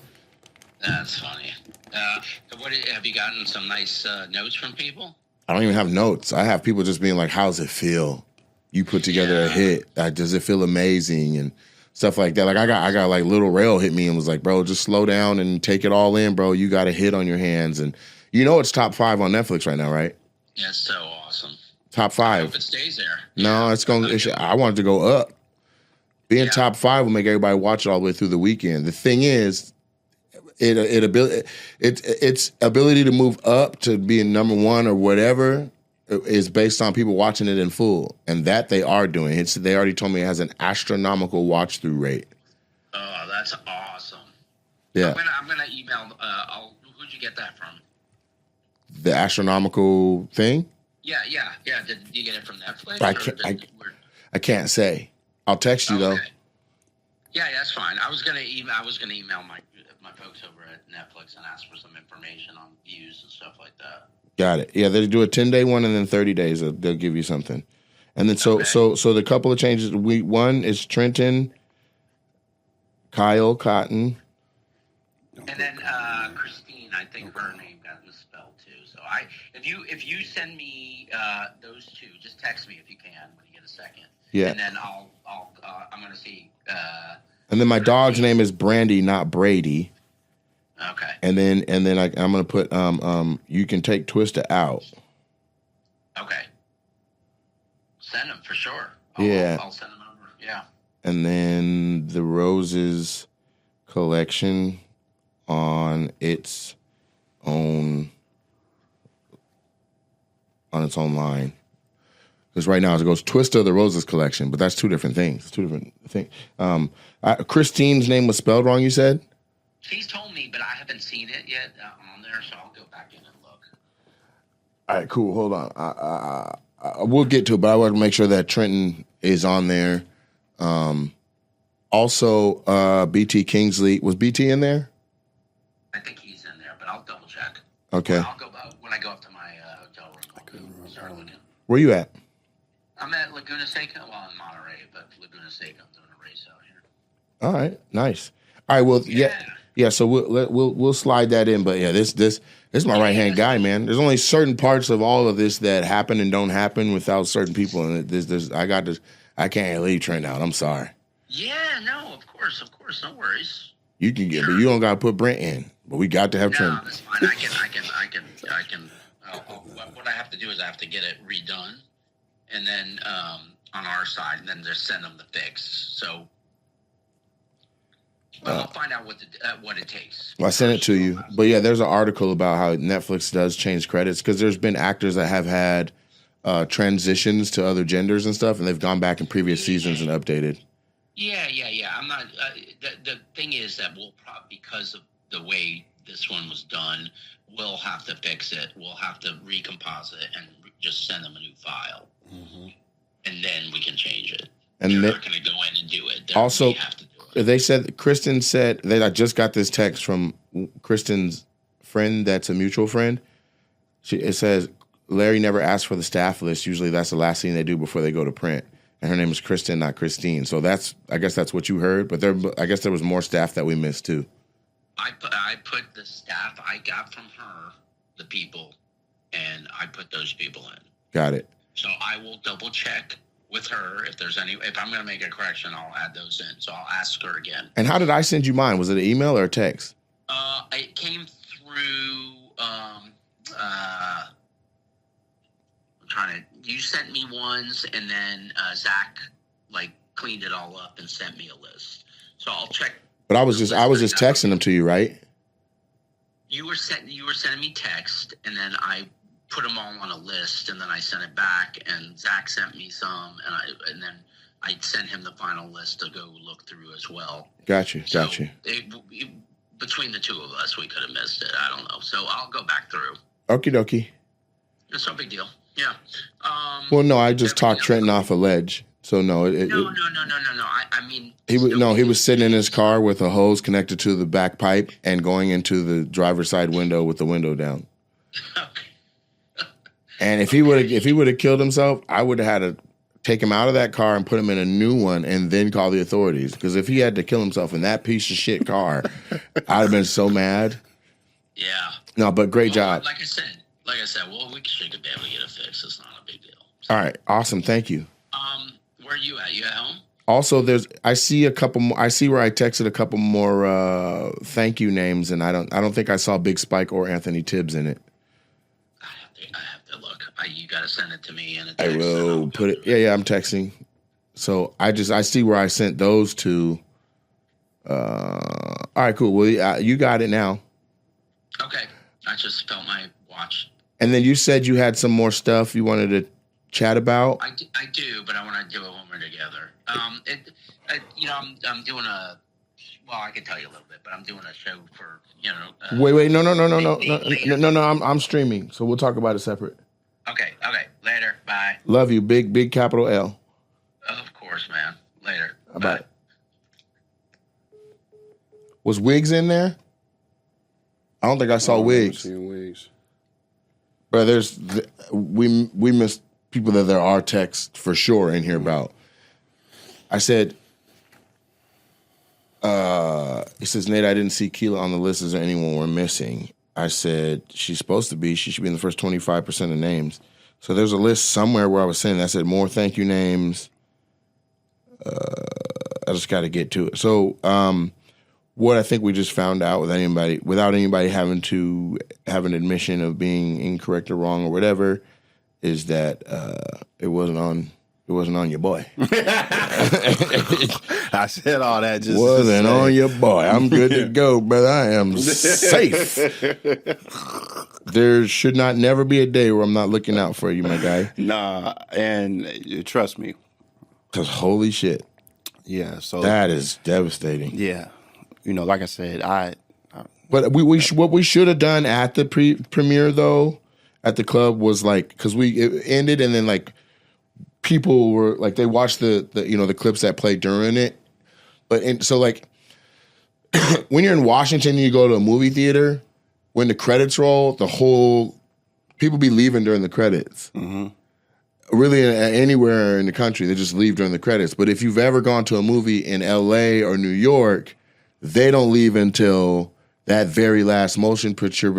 Speaker 3: That's funny. Have you gotten some nice notes from people?
Speaker 1: I don't even have notes. I have people just being like, "How's it feel? You put together a hit. Does it feel amazing?" And stuff like that. Like I got like Little Rail hit me and was like, "Bro, just slow down and take it all in, bro. You got a hit on your hands." And it's top 5 on Netflix right now, right?
Speaker 3: Yeah, it's so awesome.
Speaker 1: Top 5.
Speaker 3: I hope it stays there.
Speaker 1: No, it's going. I want it to go up. Being top 5 will make everybody watch it all the way through the weekend. The thing is, its ability to move up to being number 1 or whatever is based on people watching it in full, and that they are doing. They already told me it has an astronomical watch through rate.
Speaker 3: Oh, that's awesome.
Speaker 1: Yeah,
Speaker 3: I'm gonna email. Who'd you get that from?
Speaker 1: The astronomical thing.
Speaker 3: Yeah. Did you get it from Netflix?
Speaker 1: I can't say. I'll text you though.
Speaker 3: Yeah, that's fine. I was gonna email my folks over at Netflix and ask for some information on views and stuff like that.
Speaker 1: Got it. Yeah, they do a 10-day one, and then 30 days they'll give you something. And then so the couple of changes. One is Trenton, Kyle Cotton,
Speaker 3: and then Christine. I think her name got misspelled too. So if you send me those two, just text me if you can when you get a second.
Speaker 1: Yeah.
Speaker 3: And then I'm gonna see.
Speaker 1: And then my dog's name is Brandy, not Brady.
Speaker 3: Okay.
Speaker 1: And then I'm gonna put you can take Twista out.
Speaker 3: Okay. Send them for sure. I'll send them over. Yeah.
Speaker 1: And then the Roses collection on its own line. Because right now it goes Twista the Roses collection, but that's two different things. Two different things. Christine's name was spelled wrong, you said?
Speaker 3: She's told me, but I haven't seen it yet on there, so I'll go back in and look.
Speaker 1: All right, cool. Hold on. We'll get to it, but I want to make sure that Trenton is on there. Also, BT Kingsley. Was BT in there?
Speaker 3: I think he's in there, but I'll double check.
Speaker 1: Okay.
Speaker 3: When I go up to my hotel room, I'll start looking.
Speaker 1: Where you at?
Speaker 3: I'm at Laguna Seca. Well, in Monterey, but Laguna Seca. I'm doing a race out here.
Speaker 1: All right, nice. All right, well, yeah. So we'll slide that in, but yeah, this is my right hand guy, man. There's only certain parts of all of this that happen and don't happen without certain people, and I can't leave Trent out. I'm sorry.
Speaker 3: Yeah, no, of course, no worries.
Speaker 1: You can get, but you don't got to put Brent in. But we got to have Trent.
Speaker 3: No, that's fine. I can. What I have to do is I have to get it redone, and then on our side, and then just send them the fix. So. I'll find out what it takes.
Speaker 1: Well, I sent it to you. But yeah, there's an article about how Netflix does change credits because there's been actors that have had transitions to other genders and stuff, and they've gone back in previous seasons and updated.
Speaker 3: Yeah. I'm not. The thing is that we'll probably, because of the way this one was done, we'll have to fix it. We'll have to recompose it and just send them a new file, and then we can change it. And they're not going to go in and do it.
Speaker 1: Also,
Speaker 3: have to do it.
Speaker 1: They said Kristen said that I just got this text from Kristen's friend. That's a mutual friend. It says Larry never asked for the staff list. Usually, that's the last thing they do before they go to print. And her name is Kristen, not Christine. So I guess that's what you heard. But I guess there was more staff that we missed too.
Speaker 3: I put the staff I got from her, the people, and I put those people in.
Speaker 1: Got it.
Speaker 3: So I will double check with her if I'm going to make a correction, I'll add those in. So I'll ask her again.
Speaker 1: And how did I send you mine? Was it an email or a text?
Speaker 3: It came through. You sent me ones, and then Zach cleaned it all up and sent me a list. So I'll check.
Speaker 1: But I was just texting them to you, right?
Speaker 3: You were sending me text, and then I put them all on a list, and then I sent it back, and Zach sent me some, and then I sent him the final list to go look through as well. Got you. Between the two of us, we could have missed it. I don't know. So I'll go back through.
Speaker 1: Okie dokie.
Speaker 3: It's no big deal. Yeah.
Speaker 1: Well, no, I just talked Trenton off a ledge. So no.
Speaker 3: No. I mean,
Speaker 1: he was sitting in his car with a hose connected to the back pipe and going into the driver's side window with the window down.
Speaker 3: Okay.
Speaker 1: And if he would have killed himself, I would have had to take him out of that car and put him in a new one and then call the authorities. Because if he had to kill himself in that piece of shit car, I'd have been so mad.
Speaker 3: Yeah.
Speaker 1: No, but great job.
Speaker 3: Like I said, well, we should be able to get it fixed. It's not a big deal.
Speaker 1: So, all right, awesome. Thank you.
Speaker 3: Where are you at? You at home?
Speaker 1: Also, I see a couple more. I see where I texted a couple more thank you names, and I don't think I saw Big Spike or Anthony Tibbs in it.
Speaker 3: I have to look. You got to send it to me in a text.
Speaker 1: I will put it. Yeah, I'm texting. So I see where I sent those to. All right, cool. Well, you got it now.
Speaker 3: Okay, I just felt my watch.
Speaker 1: And then you said you had some more stuff you wanted to chat about.
Speaker 3: I do, but I want to do it when we're together. I'm doing I can tell you a little bit, but I'm doing a show for,
Speaker 1: Wait, no, I'm streaming, so we'll talk about it separate.
Speaker 3: Okay, later, bye.
Speaker 1: Love you, big capital L.
Speaker 3: Of course, man. Later.
Speaker 1: Bye. Was Wiggs in there? I don't think I saw Wiggs.
Speaker 2: I've seen Wiggs.
Speaker 1: But we missed people that there are texts for sure in here about. I said, he says, Nate, I didn't see Keela on the list. Is there anyone we're missing? I said, she's supposed to be. She should be in the first 25% of names. So there's a list somewhere where I was saying, I said, more thank you names. I just got to get to it. So what I think we just found out without anybody having to have an admission of being incorrect or wrong or whatever, is that it wasn't on It wasn't on your boy.
Speaker 2: I said all that just
Speaker 1: wasn't on your boy. I'm good to go, brother. I am safe. There should not never be a day where I'm not looking out for you, my guy.
Speaker 2: Nah, and trust me.
Speaker 1: Because holy shit.
Speaker 2: Yeah, so
Speaker 1: that is devastating.
Speaker 2: Yeah. Like I said,
Speaker 1: But what we should have done at the premiere, though, at the club was like, because it ended and then like people were like, they watched the clips that played during it. So like when you're in Washington and you go to a movie theater, when the credits roll, people be leaving during the credits. Mm-hmm. Really, anywhere in the country, they just leave during the credits. But if you've ever gone to a movie in LA or New York, they don't leave until that very last motion picture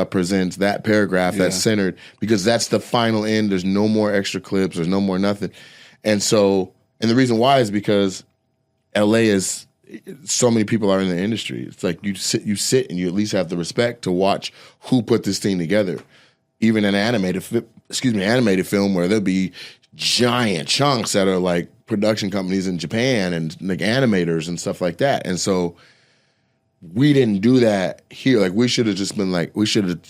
Speaker 1: presents that paragraph that's centered, because that's the final end. There's no more extra clips. There's no more nothing. And the reason why is because LA is, so many people are in the industry. It's like you sit and you at least have the respect to watch who put this thing together. Even an animated film where there'll be giant chunks that are like production companies in Japan and like animators and stuff like that. And so we didn't do that here. Like we should have just been like,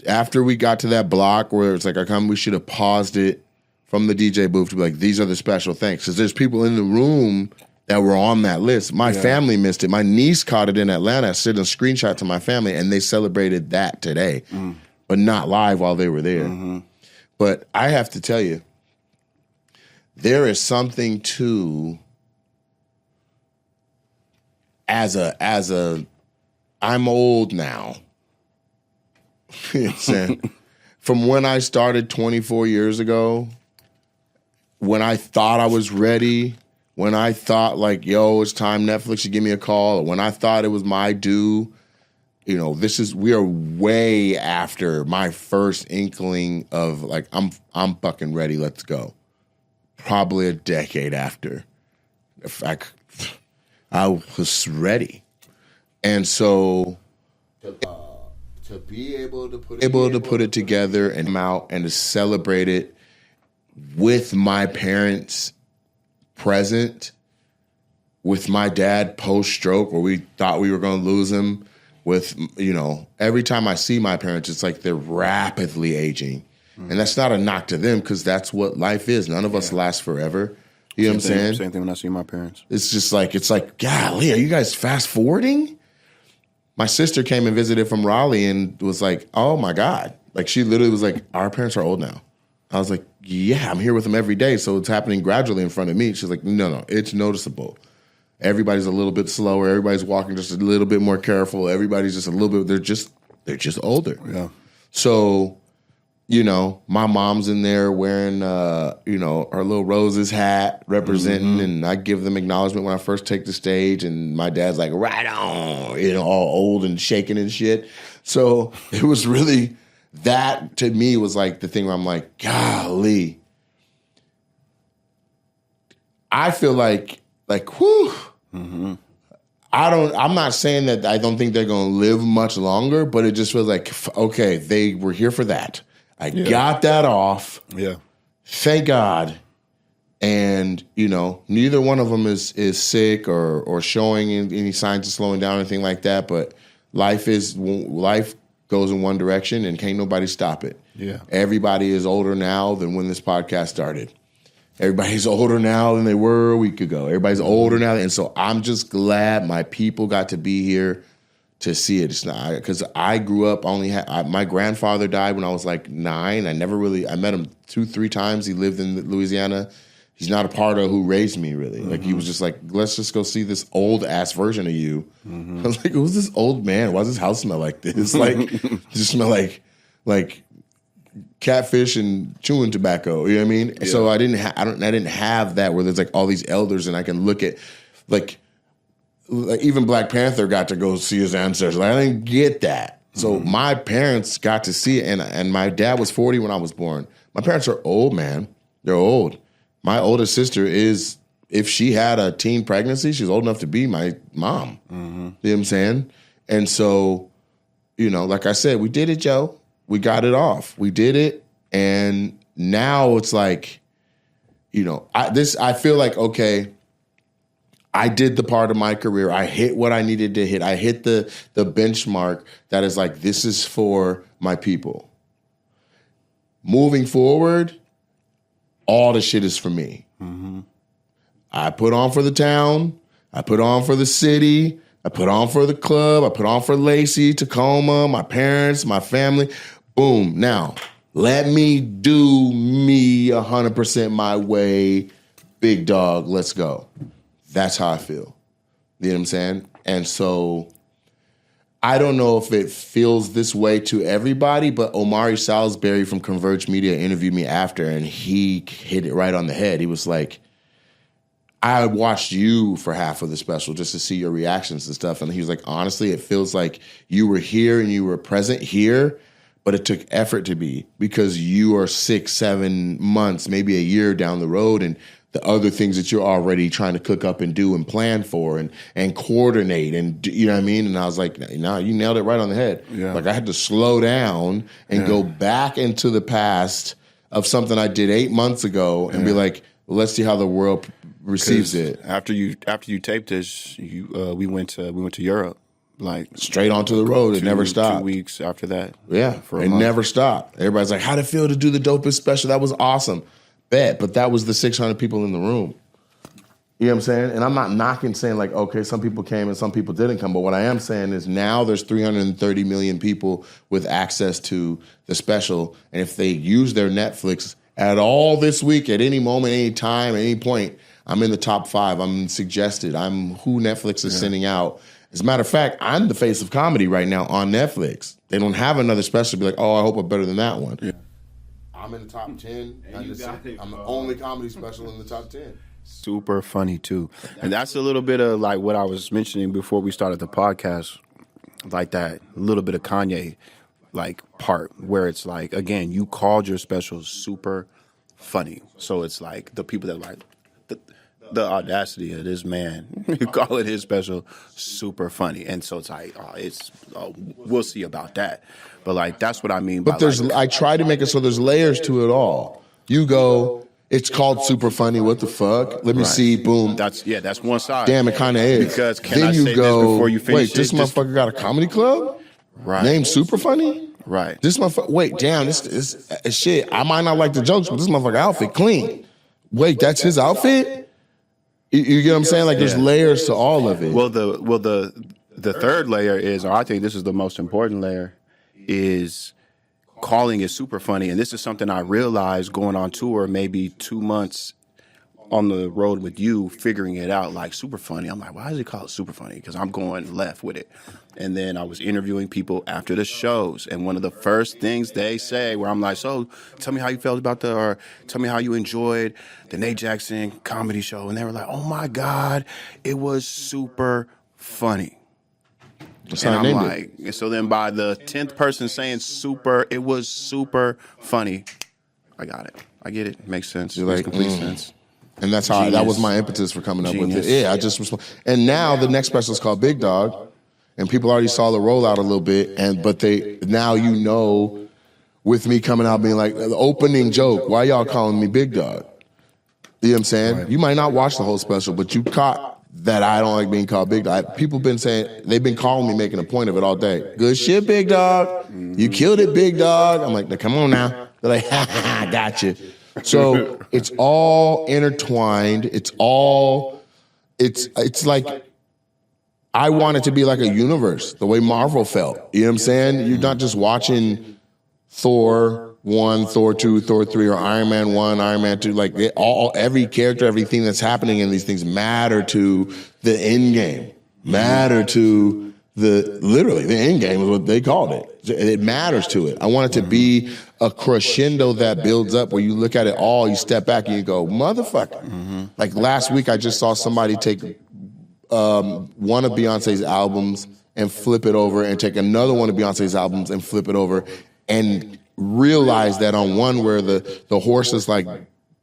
Speaker 1: after we got to that block where it's like, we should have paused it from the DJ booth to be like, these are the special thanks. Because there's people in the room that were on that list. My family missed it. My niece caught it in Atlanta. I sent a screenshot to my family and they celebrated that today. But not live while they were there. Mm-hmm. But I have to tell you, there is something to I'm old now. You know what I'm saying? From when I started 24 years ago, when I thought I was ready, when I thought like, yo, it's time Netflix should give me a call, or when I thought it was my due, we are way after my first inkling of like, I'm fucking ready, let's go. Probably a decade after. If I was ready. And so to be able to put it together and come out and to celebrate it with my parents present, with my dad post-stroke where we thought we were going to lose him, with, every time I see my parents, it's like they're rapidly aging. Mm-hmm. And that's not a knock to them because that's what life is. None of us last forever. You know what I'm saying?
Speaker 2: Same thing when I see my parents.
Speaker 1: It's just like, golly, are you guys fast forwarding? My sister came and visited from Raleigh and was like, oh my God. Like she literally was like, our parents are old now. I was like, yeah, I'm here with them every day. So it's happening gradually in front of me. She's like, no, it's noticeable. Everybody's a little bit slower. Everybody's walking just a little bit more careful. Everybody's just a little bit, they're just older.
Speaker 2: Yeah.
Speaker 1: So, my mom's in there wearing, her little roses hat representing, and I give them acknowledgement when I first take the stage, and my dad's like, right on, all old and shaking and shit. So it was really, that to me was like the thing where I'm like, golly. I feel like, whew. Mm-hmm. I'm not saying that I don't think they're going to live much longer, but it just feels like, okay, they were here for that. I got that off.
Speaker 2: Yeah.
Speaker 1: Thank God. And, neither one of them is sick or showing any signs of slowing down or anything like that. But life goes in one direction and can't nobody stop it.
Speaker 2: Yeah.
Speaker 1: Everybody is older now than when this podcast started. Everybody's older now than they were a week ago. Everybody's older now. And so I'm just glad my people got to be here to see it. It's not, because I grew up, my grandfather died when I was like 9. I met him 2-3 times. He lived in Louisiana. He's not a part of who raised me, really. Like, he was just like, let's just go see this old-ass version of you. Mm-hmm. I was like, who's this old man? Why does this house smell like this? Like, it just smell like catfish and chewing tobacco. You know what I mean? Yeah. So I didn't have that where there's like all these elders and I can look at like even Black Panther got to go see his ancestors. Like, I didn't get that. So my parents got to see it, and my dad was 40 when I was born. My parents are old, man. They're old. My oldest sister is, if she had a teen pregnancy, she's old enough to be my mom. Mm-hmm. You know what I'm saying? And so, like I said, we did it, Joe. We got it off. We did it. And now it's like, I feel like, okay, I did the part of my career. I hit what I needed to hit. I hit the benchmark that is like, this is for my people. Moving forward, all the shit is for me. Mm-hmm. I put on for the town. I put on for the city. I put on for the club. I put on for Lacey, Tacoma, my parents, my family. Boom. Now, let me do me 100% my way. Big dog, let's go. That's how I feel. You know what I'm saying? And so I don't know if it feels this way to everybody, but Omari Salisbury from Converge Media interviewed me after, and he hit it right on the head. He was like, I watched you for half of the special just to see your reactions and stuff. And he was like, honestly, it feels like you were here and you were present here, but it took effort to be, because you are 6, 7 months, maybe a year down the road, and the other things that you're already trying to cook up and do and plan for and coordinate, and you know what I mean? And I was like, no, you nailed it right on the head. Yeah. Like, I had to slow down and go back into the past of something I did 8 months ago and be like, let's see how the world receives it.
Speaker 2: After you taped this, we went to Europe, like
Speaker 1: straight onto the road. It never stopped.
Speaker 2: 2 weeks after that.
Speaker 1: Yeah, it never stopped. Everybody's like, how'd it feel to do the dopest special? That was awesome. Bet, but that was the 600 people in the room. You know what I'm saying? And I'm not knocking, saying like, okay, some people came and some people didn't come. But what I am saying is now there's 330 million people with access to the special. And if they use their Netflix at all this week, at any moment, any time, at any point, I'm in the top 5. I'm suggested. I'm who Netflix is sending out. As a matter of fact, I'm the face of comedy right now on Netflix. They don't have another special to be like, oh, I hope I'm better than that one. Yeah. I'm in the top 10. I'm the only comedy special in the top 10.
Speaker 2: Super funny, too. And that's a little bit of like what I was mentioning before we started the podcast, like that little bit of Kanye like part where it's like, again, you called your special super funny. So it's like the people that are like, the audacity of this man, you call it his special super funny. And so it's like, we'll see about that. But like, that's what I mean.
Speaker 1: But I try to make it so there's layers to it all. You go, it's called super funny. What the fuck? Let me see. Boom.
Speaker 2: That's one side.
Speaker 1: Damn, it kind of is.
Speaker 2: Because then you go, this before you finish?
Speaker 1: Wait, this motherfucker got a comedy club?
Speaker 2: Right.
Speaker 1: Named Super Funny?
Speaker 2: Right.
Speaker 1: This motherfucker. Wait, damn. This shit. I might not like the jokes, but this motherfucker outfit clean. Wait, that's his outfit? You get what I'm saying? Like, there's layers to all of it.
Speaker 2: Well, the third layer is, or I think this is the most important layer, is calling it super funny. And this is something I realized going on tour, maybe 2 months on the road with you, figuring it out, like super funny. I'm like, why does he call it super funny? Because I'm going left with it. And then I was interviewing people after the shows, and one of the first things they say, where I'm like, so tell me how you felt about or tell me how you enjoyed the Nate Jackson comedy show. And they were like, oh my God, it was super funny.
Speaker 1: That's
Speaker 2: and I'm like, and so then by the 10th person saying it was super funny, I got it. I get it. It makes sense. It makes complete sense.
Speaker 1: And that's how that was my impetus for coming up with it. Yeah, I just and now the next special is called Big Dog, and people already saw the rollout a little bit, but they now with me coming out being like the opening joke, why y'all calling me Big Dog? You know what I'm saying? Right. You might not watch the whole special, but you caught that I don't like being called Big Dog. People been saying, they've been calling me, making a point of it all day. Good shit, Big Dog. You killed it, Big Dog. I'm like, come on now. They're like, ha, got you. So it's all intertwined. It's like, I want it to be like a universe, the way Marvel felt. You know what I'm saying? You're not just watching Thor 1, Thor 2, Thor 3, or Iron Man 1, Iron Man 2. Like every character, everything that's happening in these things matter to the end game, matter to literally the end game is what they called it. It matters to it. I want it to be a crescendo that builds up where you look at it all, you step back and you go, motherfucker. Mm-hmm. Like last week, I just saw somebody take one of Beyonce's albums and flip it over and take another one of Beyonce's albums and flip it over and realize that on one where the horse is like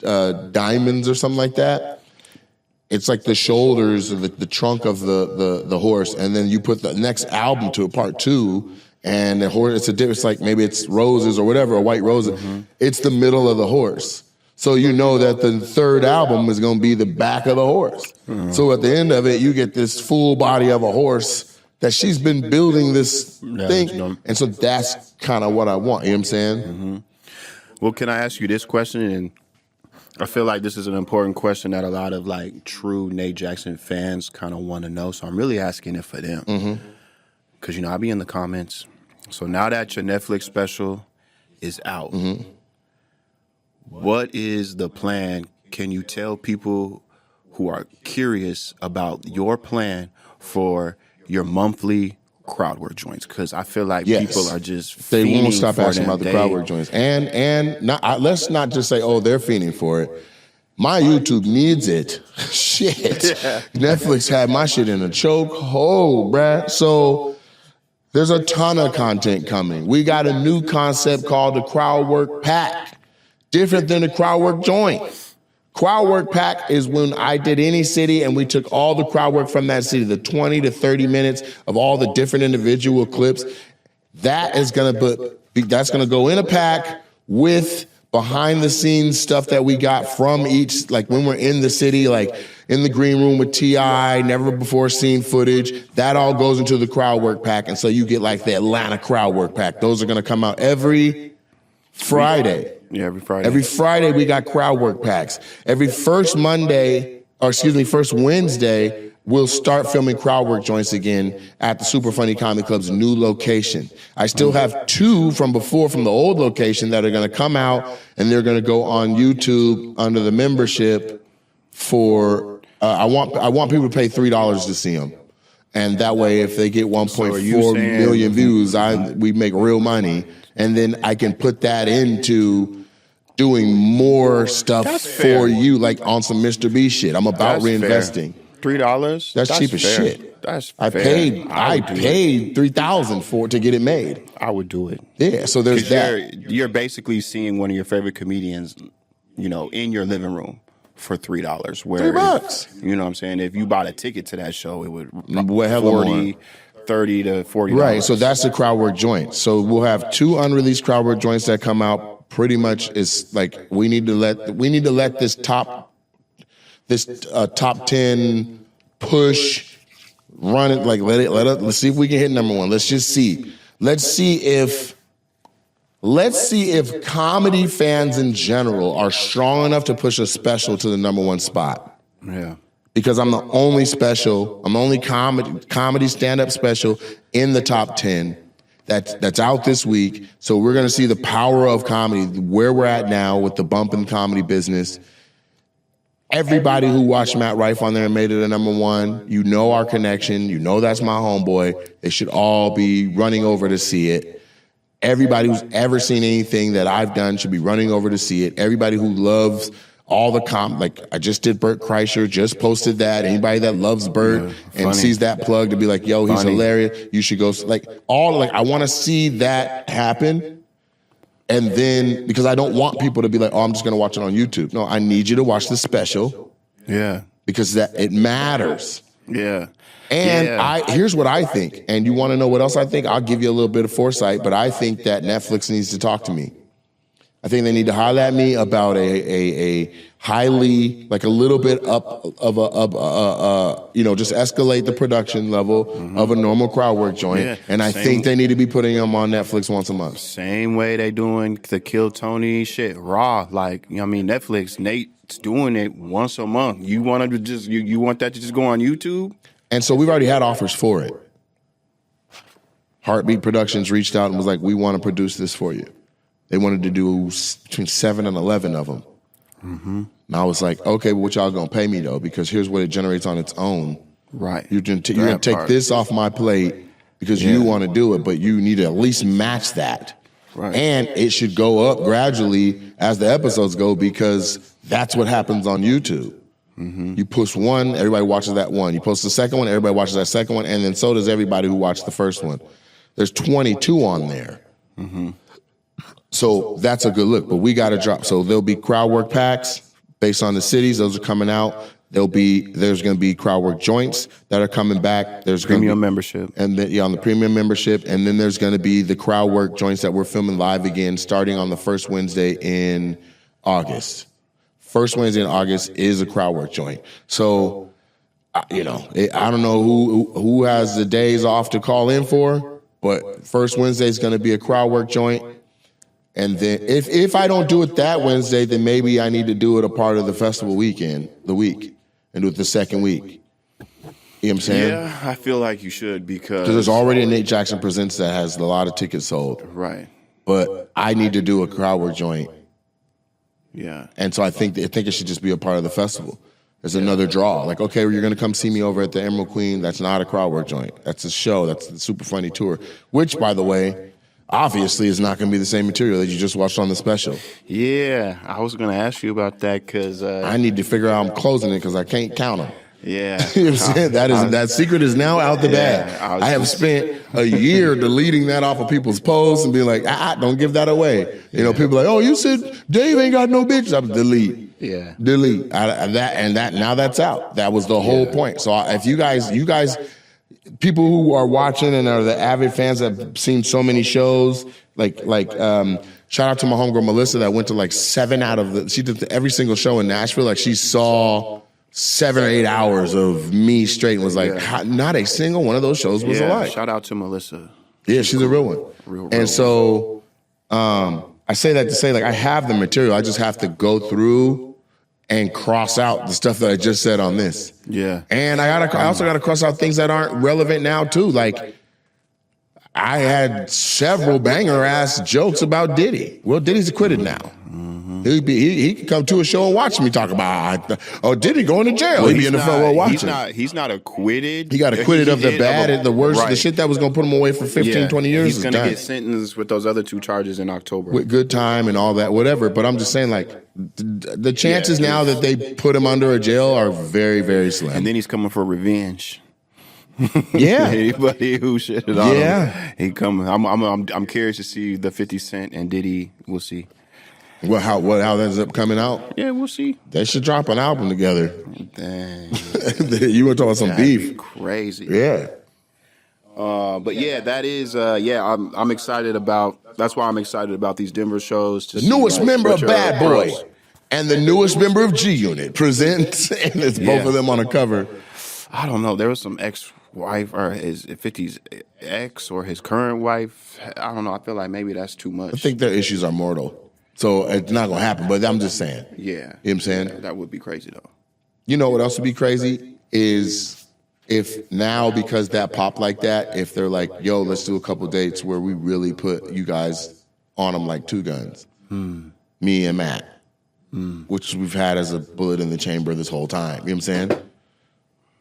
Speaker 1: diamonds or something like that, it's like the shoulders or the trunk of the horse, and then you put the next album to a part 2, and the horse, it's like maybe it's roses or whatever, or white roses. Mm-hmm. It's the middle of the horse. So you know that the third album is going to be the back of the horse. So at the end of it, you get this full body of a horse that she's been building this thing. And so that's kind of what I want. You know what I'm saying?
Speaker 2: Well, can I ask you this question? And I feel like this is an important question that a lot of like true Nate Jackson fans kind of want to know. So I'm really asking it for them. Because, I be in the comments. So now that your Netflix special is out, what is the plan? Can you tell people who are curious about your plan for your monthly crowd work joints? Because I feel like people are just
Speaker 1: they won't stop
Speaker 2: for
Speaker 1: asking
Speaker 2: them.
Speaker 1: about the crowd work joints. And let's not just say, oh, they're fiending for it. My YouTube needs it. Shit. Netflix had my shit in a choke hole, bruh. So there's a ton of content coming. We got a new concept called the crowd work pack. Different than the crowd work joint. Crowd work pack is when I did any city and we took all the crowd work from that city, the 20 to 30 minutes of all the different individual clips. That is that's gonna go in a pack with behind the scenes stuff that we got from each, like when we're in the city, like in the green room with T.I., never before seen footage. That all goes into the crowd work pack. And so you get like the Atlanta crowd work pack. Those are gonna come out every Friday.
Speaker 2: Yeah, every Friday.
Speaker 1: Every Friday we got crowd work packs. Every first Wednesday, we'll start filming crowd work joints again at the Super Funny Comedy Club's new location. I still have 2 from before from the old location that are going to come out, and they're going to go on YouTube under the membership for. I want people to pay $3 to see them. And that way, if they get 1.4 million views, we make real money. And then I can put that into doing more stuff for you, like on some Mr. B shit. I'm about reinvesting.
Speaker 2: $3?
Speaker 1: That's cheap as shit.
Speaker 2: That's
Speaker 1: I paid $3,000 for it to get it made.
Speaker 2: I would do it.
Speaker 1: Yeah, so there's that.
Speaker 2: You're basically seeing one of your favorite comedians, in your living room for $3. Where
Speaker 1: $3.
Speaker 2: You know what I'm saying? If you bought a ticket to that show, it would
Speaker 1: $30
Speaker 2: to $40.
Speaker 1: Right, so that's the crowd work joint. So we'll have 2 unreleased crowd work joints that come out. Pretty much is like we need to let this top 10 push run it, like let's see if we can hit number 1. Let's just see. Let's see if comedy fans in general are strong enough to push a special to the number 1 spot.
Speaker 2: Yeah.
Speaker 1: Because I'm the only comedy stand-up special in the top 10 that's out this week. So we're going to see the power of comedy, where we're at now with the bump in comedy business. Everybody who watched Matt Rife on there and made it a number 1, our connection, that's my homeboy. They should all be running over to see it. Everybody who's ever seen anything that I've done should be running over to see it. Everybody who loves all the like I just did Bert Kreischer, just posted that. Anybody that loves Bert and sees that plug to be like, yo, he's hilarious. You should go. I want to see that happen. And then, because I don't want people to be like, oh, I'm just going to watch it on YouTube. No, I need you to watch the special.
Speaker 2: Yeah.
Speaker 1: Because it matters.
Speaker 2: Yeah.
Speaker 1: And here's what I think. And you want to know what else I think? I'll give you a little bit of foresight, but I think that Netflix needs to talk to me. I think they need to holler at me about a highly, like a little bit up of just escalate the production level of a normal crowd work joint. Yeah, and I think they need to be putting them on Netflix once a month.
Speaker 2: Same way they doing the Kill Tony shit, Raw. Netflix, Nate's doing it once a month. You want to just, you want that to just go on YouTube?
Speaker 1: And so we've already had offers for it. Heartbeat Productions reached out and was like, we want to produce this for you. They wanted to do between 7 and 11 of them. And I was like, okay, well, what y'all gonna pay me though? Because here's what it generates on its own.
Speaker 2: Right.
Speaker 1: You're gonna take this off my plate because you want to do it, but you need to at least match that.
Speaker 2: Right.
Speaker 1: And it should go up gradually as the episodes go, because that's what happens on YouTube. You post one, everybody watches that one. You post the second one, everybody watches that second one, and then so does everybody who watched the first one. There's 22 on there. So that's a good look, but we got to drop. So there'll be crowd work packs based on the cities. Those are coming out. There's going to be crowd work joints that are coming back. There's
Speaker 2: premium membership.
Speaker 1: And then, on the premium membership. And then there's going to be the crowd work joints that we're filming live again starting on the first Wednesday in August. first Wednesday in August is a crowd work joint. So, I don't know who has the days off to call in for, but first Wednesday is going to be a crowd work joint. And then if I don't do it that Wednesday, then maybe I need to do it a part of the festival weekend, the week, and do it the second week. You know what I'm saying?
Speaker 2: Yeah, I feel like you should because
Speaker 1: there's already a Nate Jackson Presents that has a lot of tickets sold.
Speaker 2: Right.
Speaker 1: But I need to do a crowd work joint.
Speaker 2: Yeah.
Speaker 1: And so I think it should just be a part of the festival. There's another draw. Like, okay, you're going to come see me over at the Emerald Queen. That's not a crowd work joint. That's a show. That's the Super Funny Tour, which, by the way, obviously is not going to be the same material that you just watched on the special.
Speaker 2: Yeah, I was going to ask you about that because
Speaker 1: I need to figure out I'm closing it because I can't count them.
Speaker 2: Yeah.
Speaker 1: You know what I'm saying? That secret is now out the bag. I have spent a year deleting that off of people's posts and being like, don't give that away. People are like, oh, you said Dave ain't got no bitches. I'm delete.
Speaker 2: Yeah.
Speaker 1: Delete. Now that's out. That was the whole point. So if you guys, people who are watching and are the avid fans that have seen so many shows, like shout out to my homegirl Melissa that went to like 7 out of she did every single show in Nashville. Like she saw 7 or 8 hours of me straight and was like, not a single one of those shows was alike.
Speaker 2: Shout out to Melissa.
Speaker 1: Yeah, she's a real one. Real so I say that to say, like, I have the material. I just have to go through and cross out the stuff that I just said on this.
Speaker 2: Yeah.
Speaker 1: And I also got to cross out things that aren't relevant now, too. Like, I had several banger-ass jokes about Diddy. Well, Diddy's acquitted now. He could come to a show and watch me talk about, Diddy going to jail.
Speaker 2: Well,
Speaker 1: he'd be in the front row watching.
Speaker 2: He's not acquitted.
Speaker 1: He got acquitted of the bad, the worst, the shit that was going to put him away for 15, 20 years.
Speaker 2: He's going to get sentenced with those other 2 charges in October.
Speaker 1: With good time and all that, whatever. But I'm just saying, like, the chances now that they put him under a jail are very, very slim.
Speaker 2: And then he's coming for revenge.
Speaker 1: Yeah.
Speaker 2: Anybody who shitted on
Speaker 1: him,
Speaker 2: he coming. I'm curious to see the 50 Cent and Diddy. We'll see.
Speaker 1: Well, how that ends up coming out?
Speaker 2: Yeah, we'll see.
Speaker 1: They should drop an album together.
Speaker 2: Dang.
Speaker 1: You were talking about some beef.
Speaker 2: Crazy.
Speaker 1: Yeah.
Speaker 2: But yeah, that is I'm excited about. That's why I'm excited about these Denver shows.
Speaker 1: The newest member of Bad Boy and the newest member of G Unit presents, and it's both of them on a cover.
Speaker 2: I don't know. There was some ex-wife or his 50's ex or his current wife. I don't know. I feel like maybe that's too much.
Speaker 1: I think their issues are mortal. So it's not going to happen, but I'm just saying.
Speaker 2: Yeah.
Speaker 1: You know what I'm saying?
Speaker 2: Yeah, that would be crazy, though.
Speaker 1: You know what else would be crazy is if now, because that popped like that, if they're like, yo, let's do a couple dates where we really put you guys on them like 2 guns. Me and Matt, which we've had as a bullet in the chamber this whole time. You know what I'm saying?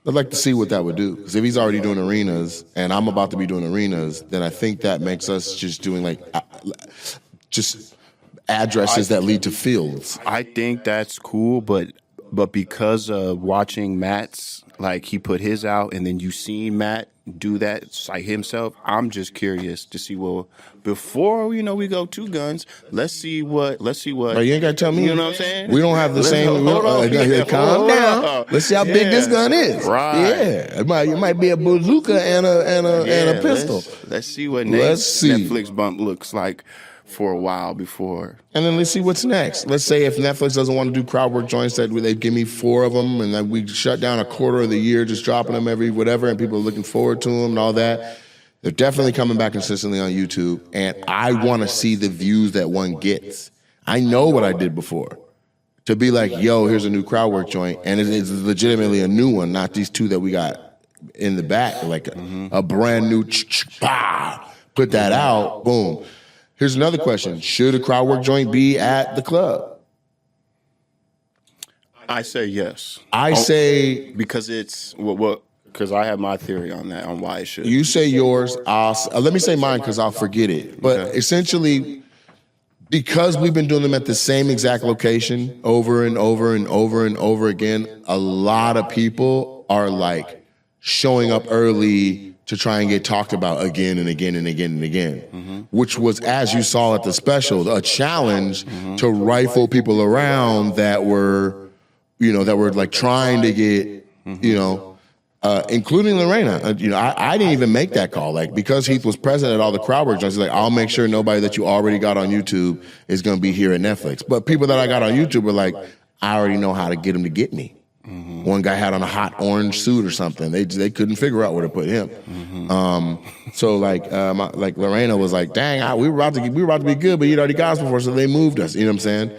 Speaker 1: I'd like to see what that would do. Because if he's already doing arenas and I'm about to be doing arenas, then I think that makes us just doing like just addresses that lead to fields.
Speaker 2: I think that's cool, but because of watching Matt's, like he put his out and then you seen Matt do that like himself, I'm just curious to see, well, before we go 2 guns, let's see what
Speaker 1: But you ain't got to tell me.
Speaker 2: You know what I'm saying?
Speaker 1: We don't have the same. Calm down. Let's see how big this gun is.
Speaker 2: Right.
Speaker 1: Yeah. It might be a bazooka and a pistol.
Speaker 2: Let's see what Netflix bump looks like for a while before.
Speaker 1: And then let's see what's next. Let's say if Netflix doesn't want to do crowd work joints, that they give me 4 of them, and then we shut down a quarter of the year, just dropping them every whatever, and people are looking forward to them and all that. They're definitely coming back consistently on YouTube, and I want to see the views that one gets. I know what I did before. To be like, yo, here's a new crowd work joint, and it's legitimately a new one, not these 2 that we got in the back, like a brand new, put that out, boom. Here's another question. Should a crowd work joint be at the club?
Speaker 2: I say yes.
Speaker 1: I say...
Speaker 2: Because it's... Because I have my theory on that, on why it should.
Speaker 1: You say yours. Let me say mine because I'll forget it. But essentially, because we've been doing them at the same exact location over and over and over and over again, a lot of people are like showing up early to try and get talked about again and again and again and again, which was, as you saw at the special, a challenge to rifle people around that were like trying to get, including Lorena. I didn't even make that call. Like, because Heath was present at all the crowd work joints, like, I'll make sure nobody that you already got on YouTube is going to be here at Netflix. But people that I got on YouTube were like, I already know how to get him to get me. Mm-hmm. One guy had on a hot orange suit or something. They couldn't figure out where to put him. Mm-hmm. So like Lorena was like, dang, we were about to be good, but he'd already got us before, so they moved us. You know what I'm saying?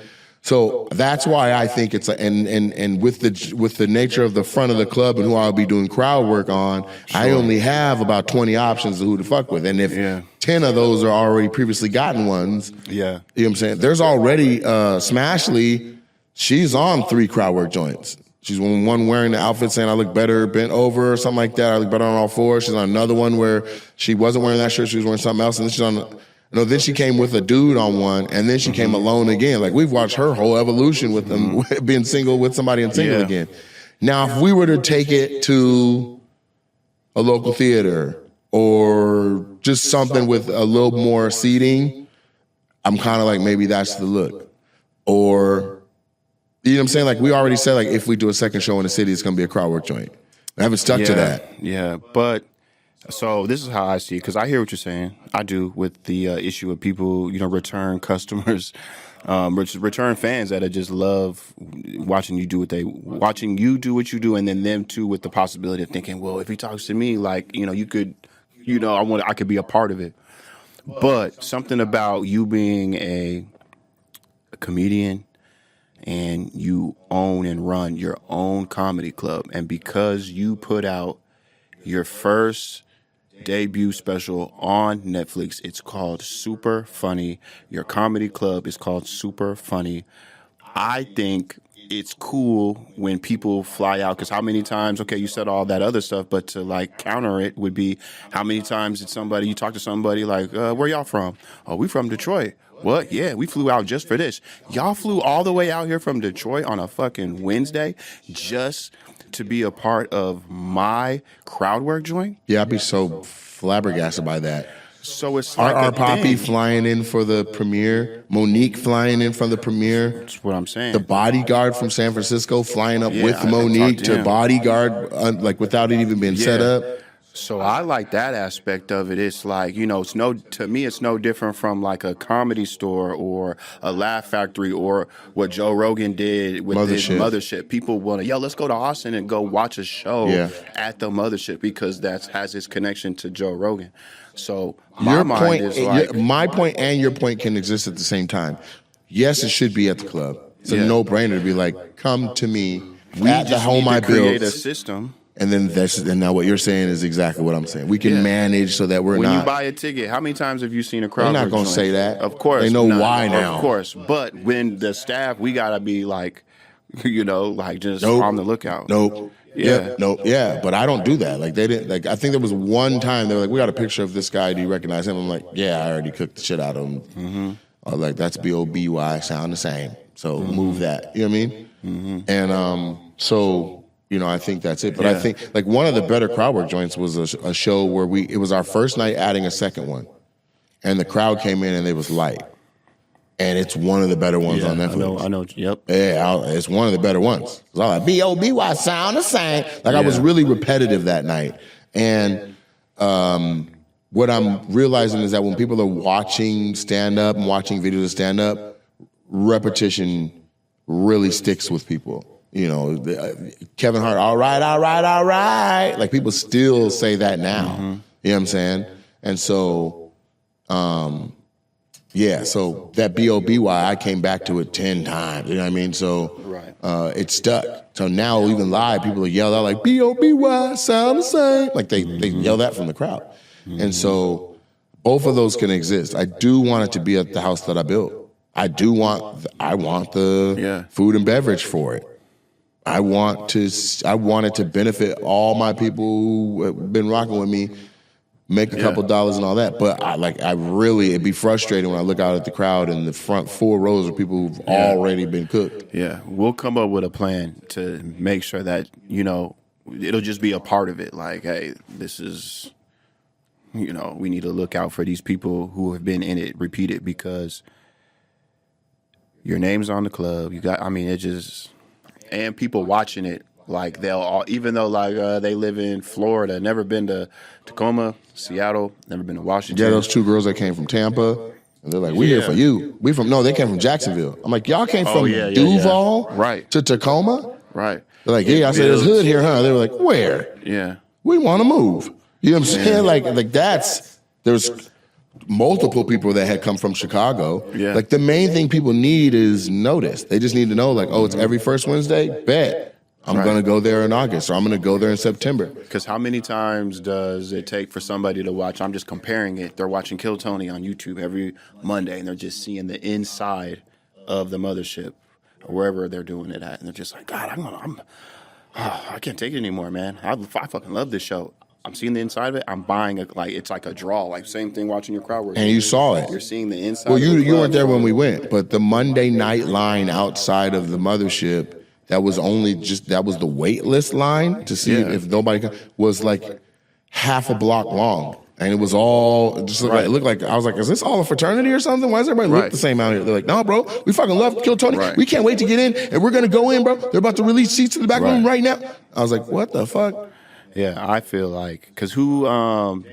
Speaker 1: So that's why I think it's and with the nature of the front of the club and who I'll be doing crowd work on, I only have about 20 options of who to fuck with. And if 10 of those are already previously gotten ones, you know what I'm saying? There's already Smashley, she's on 3 crowd work joints. She's one wearing the outfit saying I look better bent over or something like that. I look better on all 4. She's on another one where she wasn't wearing that shirt, she was wearing something else, and then she's on. No, then she came with a dude on one, and then she came alone again. Like, we've watched her whole evolution with them being single with somebody and single again. Now, if we were to take it to a local theater or just something with a little more seating, I'm kind of like, maybe that's the look. Or, you know what I'm saying? Like, we already said, like, if we do a second show in the city, it's going to be a crowd work joint. I haven't stuck to that.
Speaker 2: Yeah, but... So this is how I see it, because I hear what you're saying. I do, with the issue of people, return customers, return fans that just love watching you do what you do, and then them too, with the possibility of thinking, well, if he talks to me, like, you could, I could be a part of it. But something about you being a comedian and you own and run your own comedy club, and because you put out your first debut special on Netflix, it's called Super Funny. Your comedy club is called Super Funny. I think it's cool when people fly out, because how many times, okay, you said all that other stuff, but to like counter it would be, how many times did you talk to somebody like, where y'all from? Oh, we from Detroit. What? Yeah, we flew out just for this. Y'all flew all the way out here from Detroit on a fucking Wednesday just to be a part of my crowd work joint?
Speaker 1: Yeah, I'd be so flabbergasted by that.
Speaker 2: So it's like
Speaker 1: our Poppy flying in for the premiere, Monique flying in for the premiere.
Speaker 2: That's what I'm saying.
Speaker 1: The bodyguard from San Francisco flying up with Monique to bodyguard, like without it even being set up.
Speaker 2: So I like that aspect of it. It's like, to me, it's no different from like a Comedy Store or a Laugh Factory or what Joe Rogan did with his Mothership. People want to, let's go to Austin and go watch a show at the Mothership, because that has its connection to Joe Rogan. So my
Speaker 1: point and your point can exist at the same time. Yes, it should be at the club. It's a no-brainer to be like, come to me at the home I built.
Speaker 2: Create a system.
Speaker 1: And then now what you're saying is exactly what I'm saying. We can manage so that we're
Speaker 2: when
Speaker 1: not.
Speaker 2: When you buy a ticket, how many times have you seen a crowd?
Speaker 1: They're not going to say that.
Speaker 2: Of course.
Speaker 1: They know why now.
Speaker 2: Of course. But when the staff, we got to be like, just on the lookout.
Speaker 1: Nope. Yeah. Nope. Yeah. But I don't do that. Like, they didn't, like, I think there was one time they were like, we got a picture of this guy. Do you recognize him? I'm like, yeah, I already cooked the shit out of him. Mm-hmm. I was like, that's B-O-B-Y, sound the same. So move that. You know what I mean? Mm-hmm. And so... I think that's it. But I think like one of the better crowd work joints was a show where it was our first night adding a second one, and the crowd came in and it was light, and it's one of the better ones on Netflix.
Speaker 2: I know. Yep.
Speaker 1: Yeah, it's one of the better ones. It's all like B-O-B-Y, sound the same. Like I was really repetitive that night, and what I'm realizing is that when people are watching stand up and watching videos of stand up, repetition really sticks with people. Kevin Hart, all right. Like, people still say that now. Mm-hmm. You know what I'm saying? And so, so that B-O-B-Y, I came back to it 10 times. You know what I mean? So it stuck. So now even live, people yell out like, B-O-B-Y, sound the same. Like, they yell that from the crowd. Mm-hmm. And so both of those can exist. I do want it to be at the house that I built. I want the food and beverage for it. I want it to benefit all my people who have been rocking with me, make a couple dollars and all that. But it'd be frustrating when I look out at the crowd and the front 4 rows of people who've already been cooked.
Speaker 2: Yeah, we'll come up with a plan to make sure that, it'll just be a part of it. Like, hey, this is, we need to look out for these people who have been in it, repeat it, because your name's on the club. And people watching it, like they'll all, even though they live in Florida, never been to Tacoma, Seattle, never been to Washington.
Speaker 1: Yeah, those 2 girls that came from Tampa. And they're like, we're here for you. They came from Jacksonville. I'm like, y'all came from Duval
Speaker 2: Right.
Speaker 1: to Tacoma?
Speaker 2: Right.
Speaker 1: They're like, I said, there's hood here, huh? They were like, where?
Speaker 2: Yeah.
Speaker 1: We want to move. You know what I'm saying? Like there's multiple people that had come from Chicago.
Speaker 2: Yeah.
Speaker 1: Like the main thing people need is notice. They just need to know, like, oh, it's every first Wednesday? Bet. I'm going to go there in August, or I'm going to go there in September.
Speaker 2: Because how many times does it take for somebody to watch? I'm just comparing it. They're watching Kill Tony on YouTube every Monday, and they're just seeing the inside of the mothership or wherever they're doing it at, and they're just like, God, I can't take it anymore, man. I fucking love this show. I'm seeing the inside of it. I'm buying it's like a draw. Like same thing watching your crowd work.
Speaker 1: And you saw it.
Speaker 2: You're seeing the inside.
Speaker 1: Well, you weren't there when we went, but the Monday night line outside of the mothership. That was the wait list line to see if nobody was like half a block long. And it was all just it looked like I was like, is this all a fraternity or something? Why does everybody look the same out here? They're like, no, bro, we fucking love Kill Tony. Right. We can't wait to get in, and we're gonna go in, bro. They're about to release seats in the back room right now. I was like, what the fuck?
Speaker 2: Yeah, I feel like because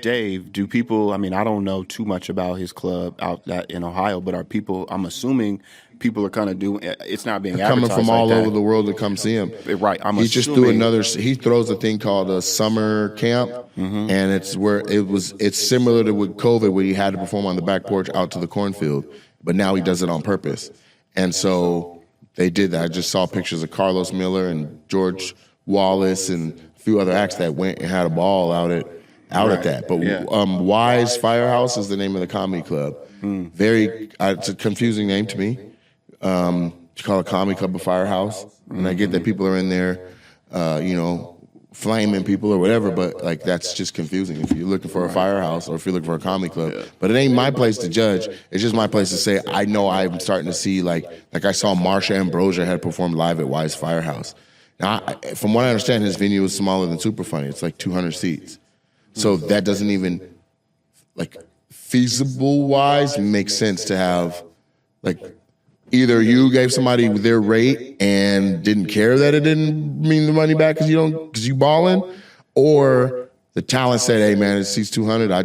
Speaker 2: Dave? Do people? I mean, I don't know too much about his club out that in Ohio, but are people? I'm assuming. People are kind of doing. It's not being
Speaker 1: coming
Speaker 2: advertised
Speaker 1: from
Speaker 2: like
Speaker 1: all
Speaker 2: that.
Speaker 1: over the world to come see him.
Speaker 2: Right.
Speaker 1: He just threw another. He throws a thing called a summer camp, and it's where it's similar to with COVID, where he had to perform on the back porch out to the cornfield, but now he does it on purpose. And so they did that. I just saw pictures of Carlos Miller and George Wallace and a few other acts that went and had a ball out at that. But Wise Firehouse is the name of the comedy club. It's a confusing name to me. You call it a comedy club a firehouse, and I get that people are in there, flaming people or whatever, but like that's just confusing. If you're looking for a firehouse or if you're looking for a comedy club, but it ain't my place to judge. It's just my place to say I know I'm starting to see like I saw Marsha Ambrosius had performed live at Wise Firehouse. Now, from what I understand, his venue is smaller than Super Funny. It's like 200 seats, so that doesn't even like feasible wise make sense to have like. Either you gave somebody their rate and didn't care that it didn't mean the money back because you balling, or the talent said, "Hey man, it seats 200. I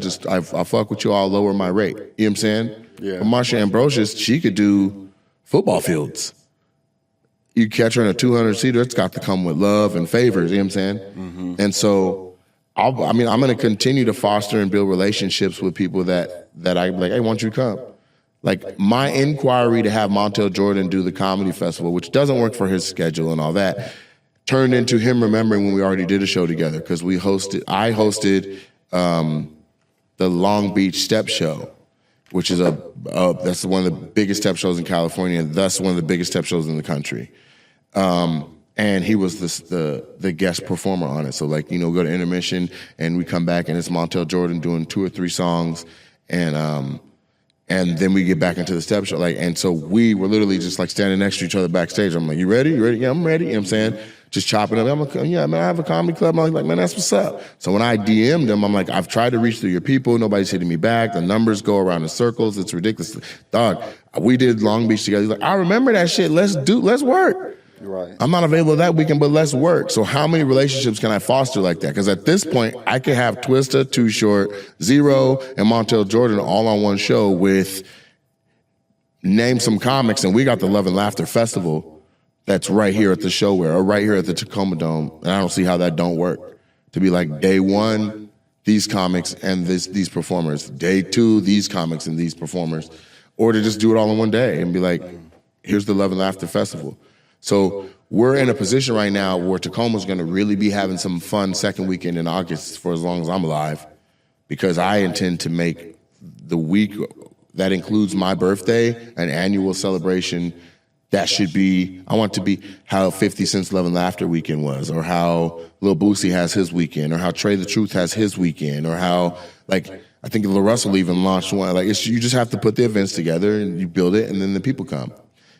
Speaker 1: fuck with you. I'll lower my rate." You know what I'm saying? Yeah. But Marsha Ambrosius, she could do football fields. You catch her in a 200 seater, it's got to come with love and favors. You know what I'm saying? Mm-hmm. And so, I'm going to continue to foster and build relationships with people that I like. Hey, why don't you come? Like my inquiry to have Montel Jordan do the comedy festival, which doesn't work for his schedule and all that, turned into him remembering when we already did a show together because I hosted the Long Beach Step Show, which is that's one of the biggest step shows in California, and thus one of the biggest step shows in the country. And he was the guest performer on it. So like, go to intermission and we come back and it's Montel Jordan doing 2 or 3 songs and then we get back into the step show. And so we were literally just like standing next to each other backstage. I'm like, you ready? You ready? Yeah, I'm ready. You know what I'm saying? Just chopping up. I'm like, yeah, man, I have a comedy club. I'm like, man, that's what's up. So when I DM'd them, I'm like, I've tried to reach through your people. Nobody's hitting me back. The numbers go around in circles. It's ridiculous. Dog, we did Long Beach together. He's like, I remember that shit. Let's work. Right. I'm not available that weekend, but let's work. So how many relationships can I foster like that? Because at this point, I could have Twista, Too Short, Zero, and Montel Jordan all on one show with name some comics, and we got the Love and Laughter Festival that's right here at the Showware or right here at the Tacoma Dome, and I don't see how that don't work. To be like day 1, these comics and these performers. Day 2, these comics and these performers. Or to just do it all in one day and be like, here's the Love and Laughter Festival. So we're in a position right now where Tacoma's going to really be having some fun second weekend in August for as long as I'm alive, because I intend to make the week that includes my birthday an annual celebration. That should be, I want to be how 50 Cent's Love and Laughter weekend was, or how Lil Boosie has his weekend, or how Trey the Truth has his weekend, or how, like, I think Lil Russell even launched one. Like, you just have to put the events together and you build it, and then the people come.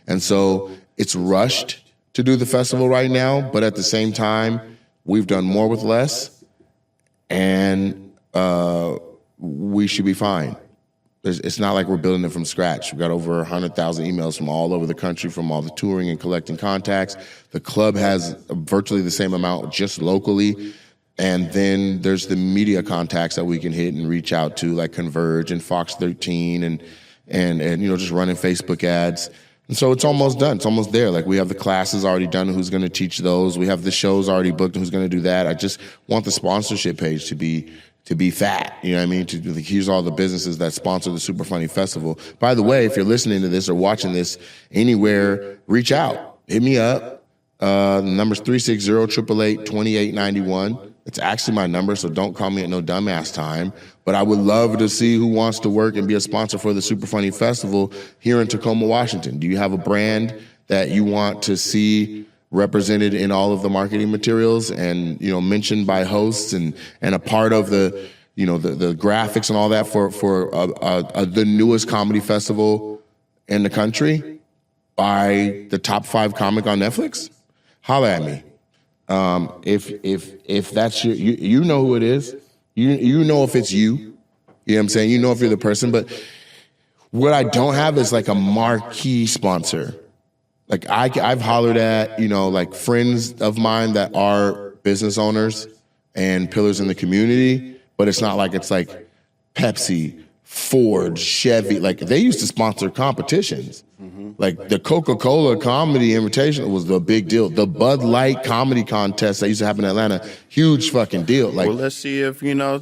Speaker 1: And so it's rushed to do the festival right now, but at the same time, we've done more with less, and we should be fine. It's not like we're building it from scratch. We've got over 100,000 emails from all over the country, from all the touring and collecting contacts. The club has virtually the same amount just locally. And then there's the media contacts that we can hit and reach out to, like Converge and Fox 13 and just running Facebook ads. And so it's almost done. It's almost there. Like we have the classes already done. Who's going to teach those? We have the shows already booked. Who's going to do that? I just want the sponsorship page to be fat. You know what I mean? Here's all the businesses that sponsor the Super Funny Festival. By the way, if you're listening to this or watching this anywhere, reach out. Hit me up. The number's 360-888-2891. It's actually my number, so don't call me at no dumbass time. But I would love to see who wants to work and be a sponsor for the Super Funny Festival here in Tacoma, Washington. Do you have a brand that you want to see represented in all of the marketing materials and mentioned by hosts and a part of the the graphics and all that for the newest comedy festival in the country by the top 5 comic on Netflix? Holla at me. If that's you know who it is. You know if it's you. You know what I'm saying? You know if you're the person. But what I don't have is like a marquee sponsor. Like I've hollered at, like friends of mine that are business owners and pillars in the community, but it's not like it's like Pepsi, Ford, Chevy. Like they used to sponsor competitions. Like the Coca-Cola Comedy Invitational was the big deal. The Bud Light Comedy Contest that used to happen in Atlanta, huge fucking deal. Like,
Speaker 2: well, let's see if it's a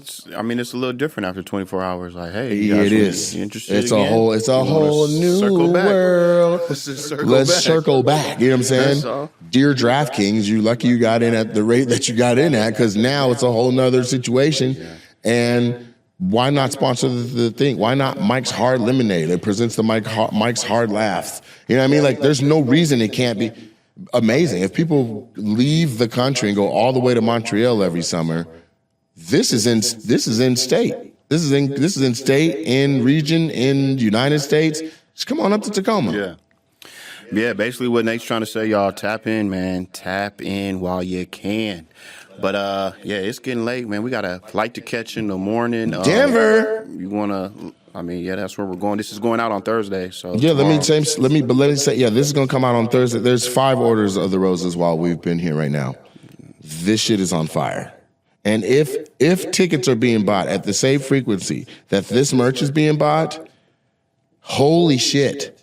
Speaker 2: little different after 24 hours. Like, hey,
Speaker 1: yeah, it is.
Speaker 2: Interested
Speaker 1: it's
Speaker 2: again?
Speaker 1: It's a whole new world. Let's circle back. You know what I'm saying? Dear DraftKings, you lucky you got in at the rate that you got in at, because now it's a whole nother situation. And why not sponsor the thing? Why not Mike's Hard Lemonade? It presents the Mike's Hard Laughs. You know what I mean? Like, there's no reason it can't be amazing. If people leave the country and go all the way to Montreal every summer, this is in state. This is in state, in region, in United States. Just come on up to Tacoma.
Speaker 2: Yeah. Basically, what Nate's trying to say, y'all, tap in, man. Tap in while you can. But it's getting late, man. We got a flight to catch in the morning.
Speaker 1: Denver.
Speaker 2: You wanna? That's where we're going. This is going out on Thursday. So
Speaker 1: let me say, this is gonna come out on Thursday. There's 5 orders of the roses while we've been here right now. This shit is on fire. And if tickets are being bought at the same frequency that this merch is being bought, holy shit.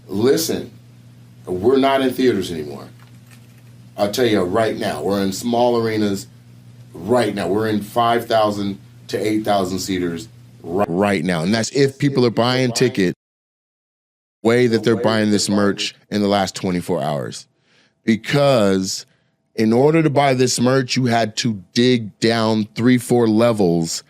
Speaker 1: Listen, we're not in theaters anymore. I'll tell you right now, we're in small arenas right now. We're in 5,000 to 8,000 seaters right now. And that's if people are buying tickets the way that they're buying this merch in the last 24 hours. Because in order to buy this merch, you had to dig down 3-4 levels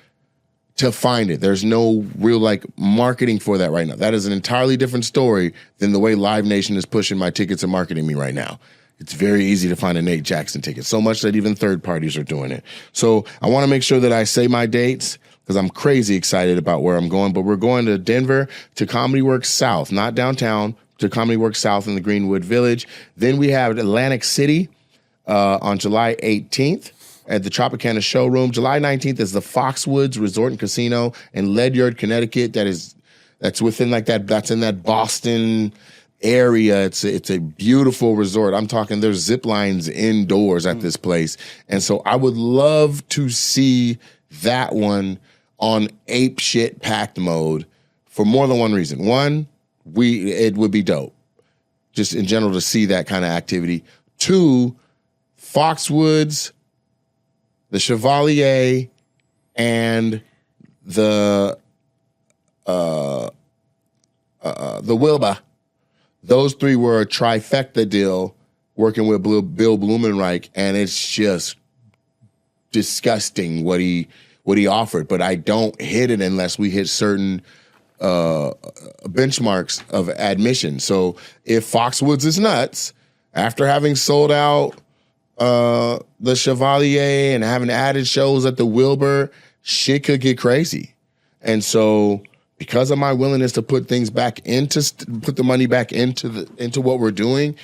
Speaker 1: to find it. There's no real marketing for that right now. That is an entirely different story than the way Live Nation is pushing my tickets and marketing me right now. It's very easy to find a Nate Jackson ticket, so much that even third parties are doing it. So I want to make sure that I say my dates because I'm crazy excited about where I'm going. But we're going to Denver, to Comedy Works South, not downtown, to Comedy Works South in the Greenwood Village. Then we have Atlantic City on July 18th at the Tropicana Showroom. July 19th is the Foxwoods Resort and Casino in Ledyard, Connecticut. That's within that's in that Boston area. It's a beautiful resort. I'm talking there's zip lines indoors at this place. And so I would love to see that one on ape shit packed mode for more than one reason. One, it would be dope just in general to see that kind of activity. 2, Foxwoods, the Chevalier, and the Wilbur. Those 3 were a trifecta deal working with Bill Blumenreich, and it's just disgusting what he offered. But I don't hit it unless we hit certain benchmarks of admission. So if Foxwoods is nuts, after having sold out the Chevalier and having added shows at the Wilbur, shit could get crazy. And so because of my willingness to put things back put the money back into what we're doing,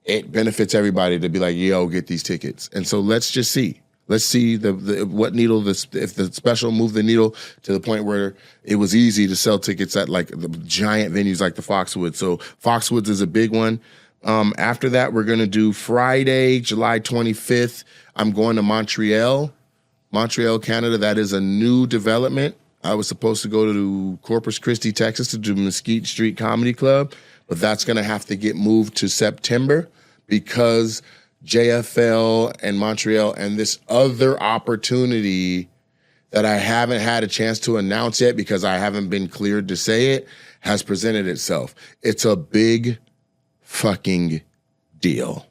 Speaker 1: it benefits everybody to be like, yo, get these tickets. And so let's just see. Let's see what needle if the special moved the needle to the point where it was easy to sell tickets at the giant venues like the Foxwoods. So Foxwoods is a big one. After that, we're going to do Friday, July 25th. I'm going to Montreal, Canada. That is a new development. I was supposed to go to Corpus Christi, Texas to do Mesquite Street Comedy Club, but that's going to have to get moved to September because JFL and Montreal and this other opportunity that I haven't had a chance to announce yet because I haven't been cleared to say it has presented itself. It's a big fucking deal.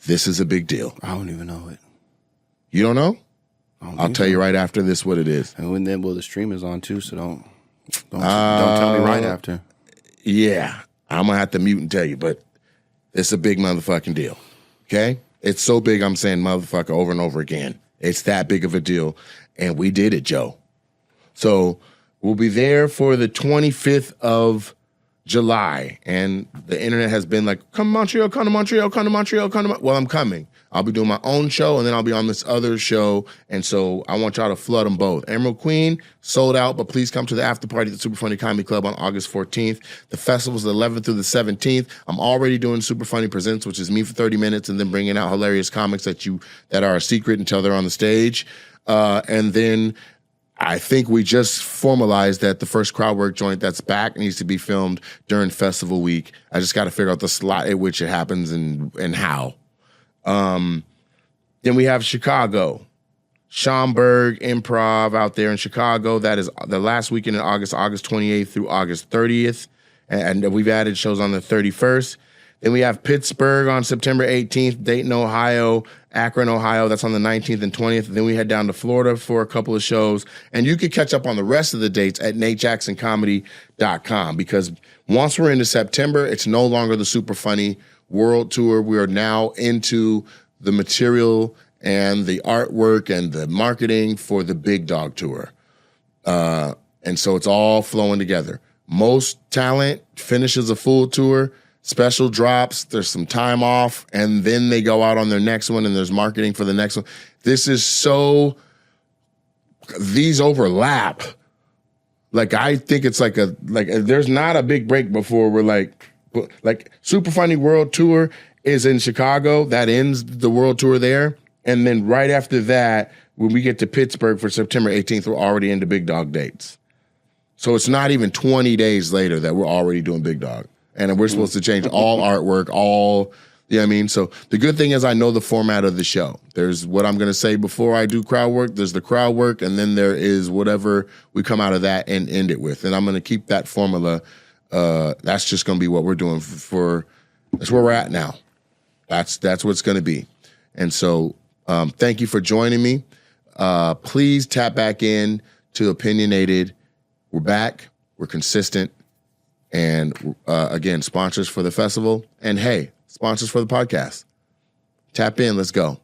Speaker 1: This is a big deal.
Speaker 2: I don't even know it.
Speaker 1: You don't know? I'll tell you right after this what it is.
Speaker 2: And then, the stream is on too, so don't tell me right after.
Speaker 1: Yeah, I'm gonna have to mute and tell you, but it's a big motherfucking deal. Okay? It's so big I'm saying motherfucker over and over again. It's that big of a deal. And we did it, Joe. So we'll be there for the 25th of July. And the internet has been like, come to Montreal, come to Montreal, come to Montreal, come to Montreal. Well, I'm coming. I'll be doing my own show, and then I'll be on this other show. And so I want y'all to flood them both. Emerald Queen, sold out, but please come to the after party at the Super Funny Comedy Club on August 14th. The festival's the 11th through the 17th. I'm already doing Super Funny Presents, which is me for 30 minutes and then bringing out hilarious comics that are a secret until they're on the stage. And then I think we just formalized that the first crowd work joint that's back needs to be filmed during festival week. I just got to figure out the slot at which it happens and how. Then we have Chicago, Schaumburg Improv out there in Chicago. That is the last weekend in August 28th through August 30th. And we've added shows on the 31st. Then we have Pittsburgh on September 18th, Dayton, Ohio, Akron, Ohio. That's on the 19th and 20th. Then we head down to Florida for a couple of shows. And you can catch up on the rest of the dates at NateJacksonComedy.com because once we're into September, it's no longer the Super Funny World Tour. We are now into the material and the artwork and the marketing for the Big Dog Tour. And so it's all flowing together. Most talent finishes a full tour, special drops, there's some time off, and then they go out on their next one and there's marketing for the next one. This is so, these overlap. Like, I think it's like there's not a big break before we're like Super Funny World Tour is in Chicago. That ends the world tour there. And then right after that, when we get to Pittsburgh for September 18th, we're already into Big Dog dates. So it's not even 20 days later that we're already doing Big Dog. And we're supposed to change all artwork, you know what I mean? So the good thing is I know the format of the show. There's what I'm going to say before I do crowd work. There's the crowd work, and then there is whatever we come out of that and end it with. And I'm going to keep that formula. That's just going to be what we're doing that's where we're at now. That's what it's going to be. And so thank you for joining me. Please tap back in to OpinioNATEd. We're back. We're consistent. And again, sponsors for the festival. And hey, sponsors for the podcast. Tap in. Let's go.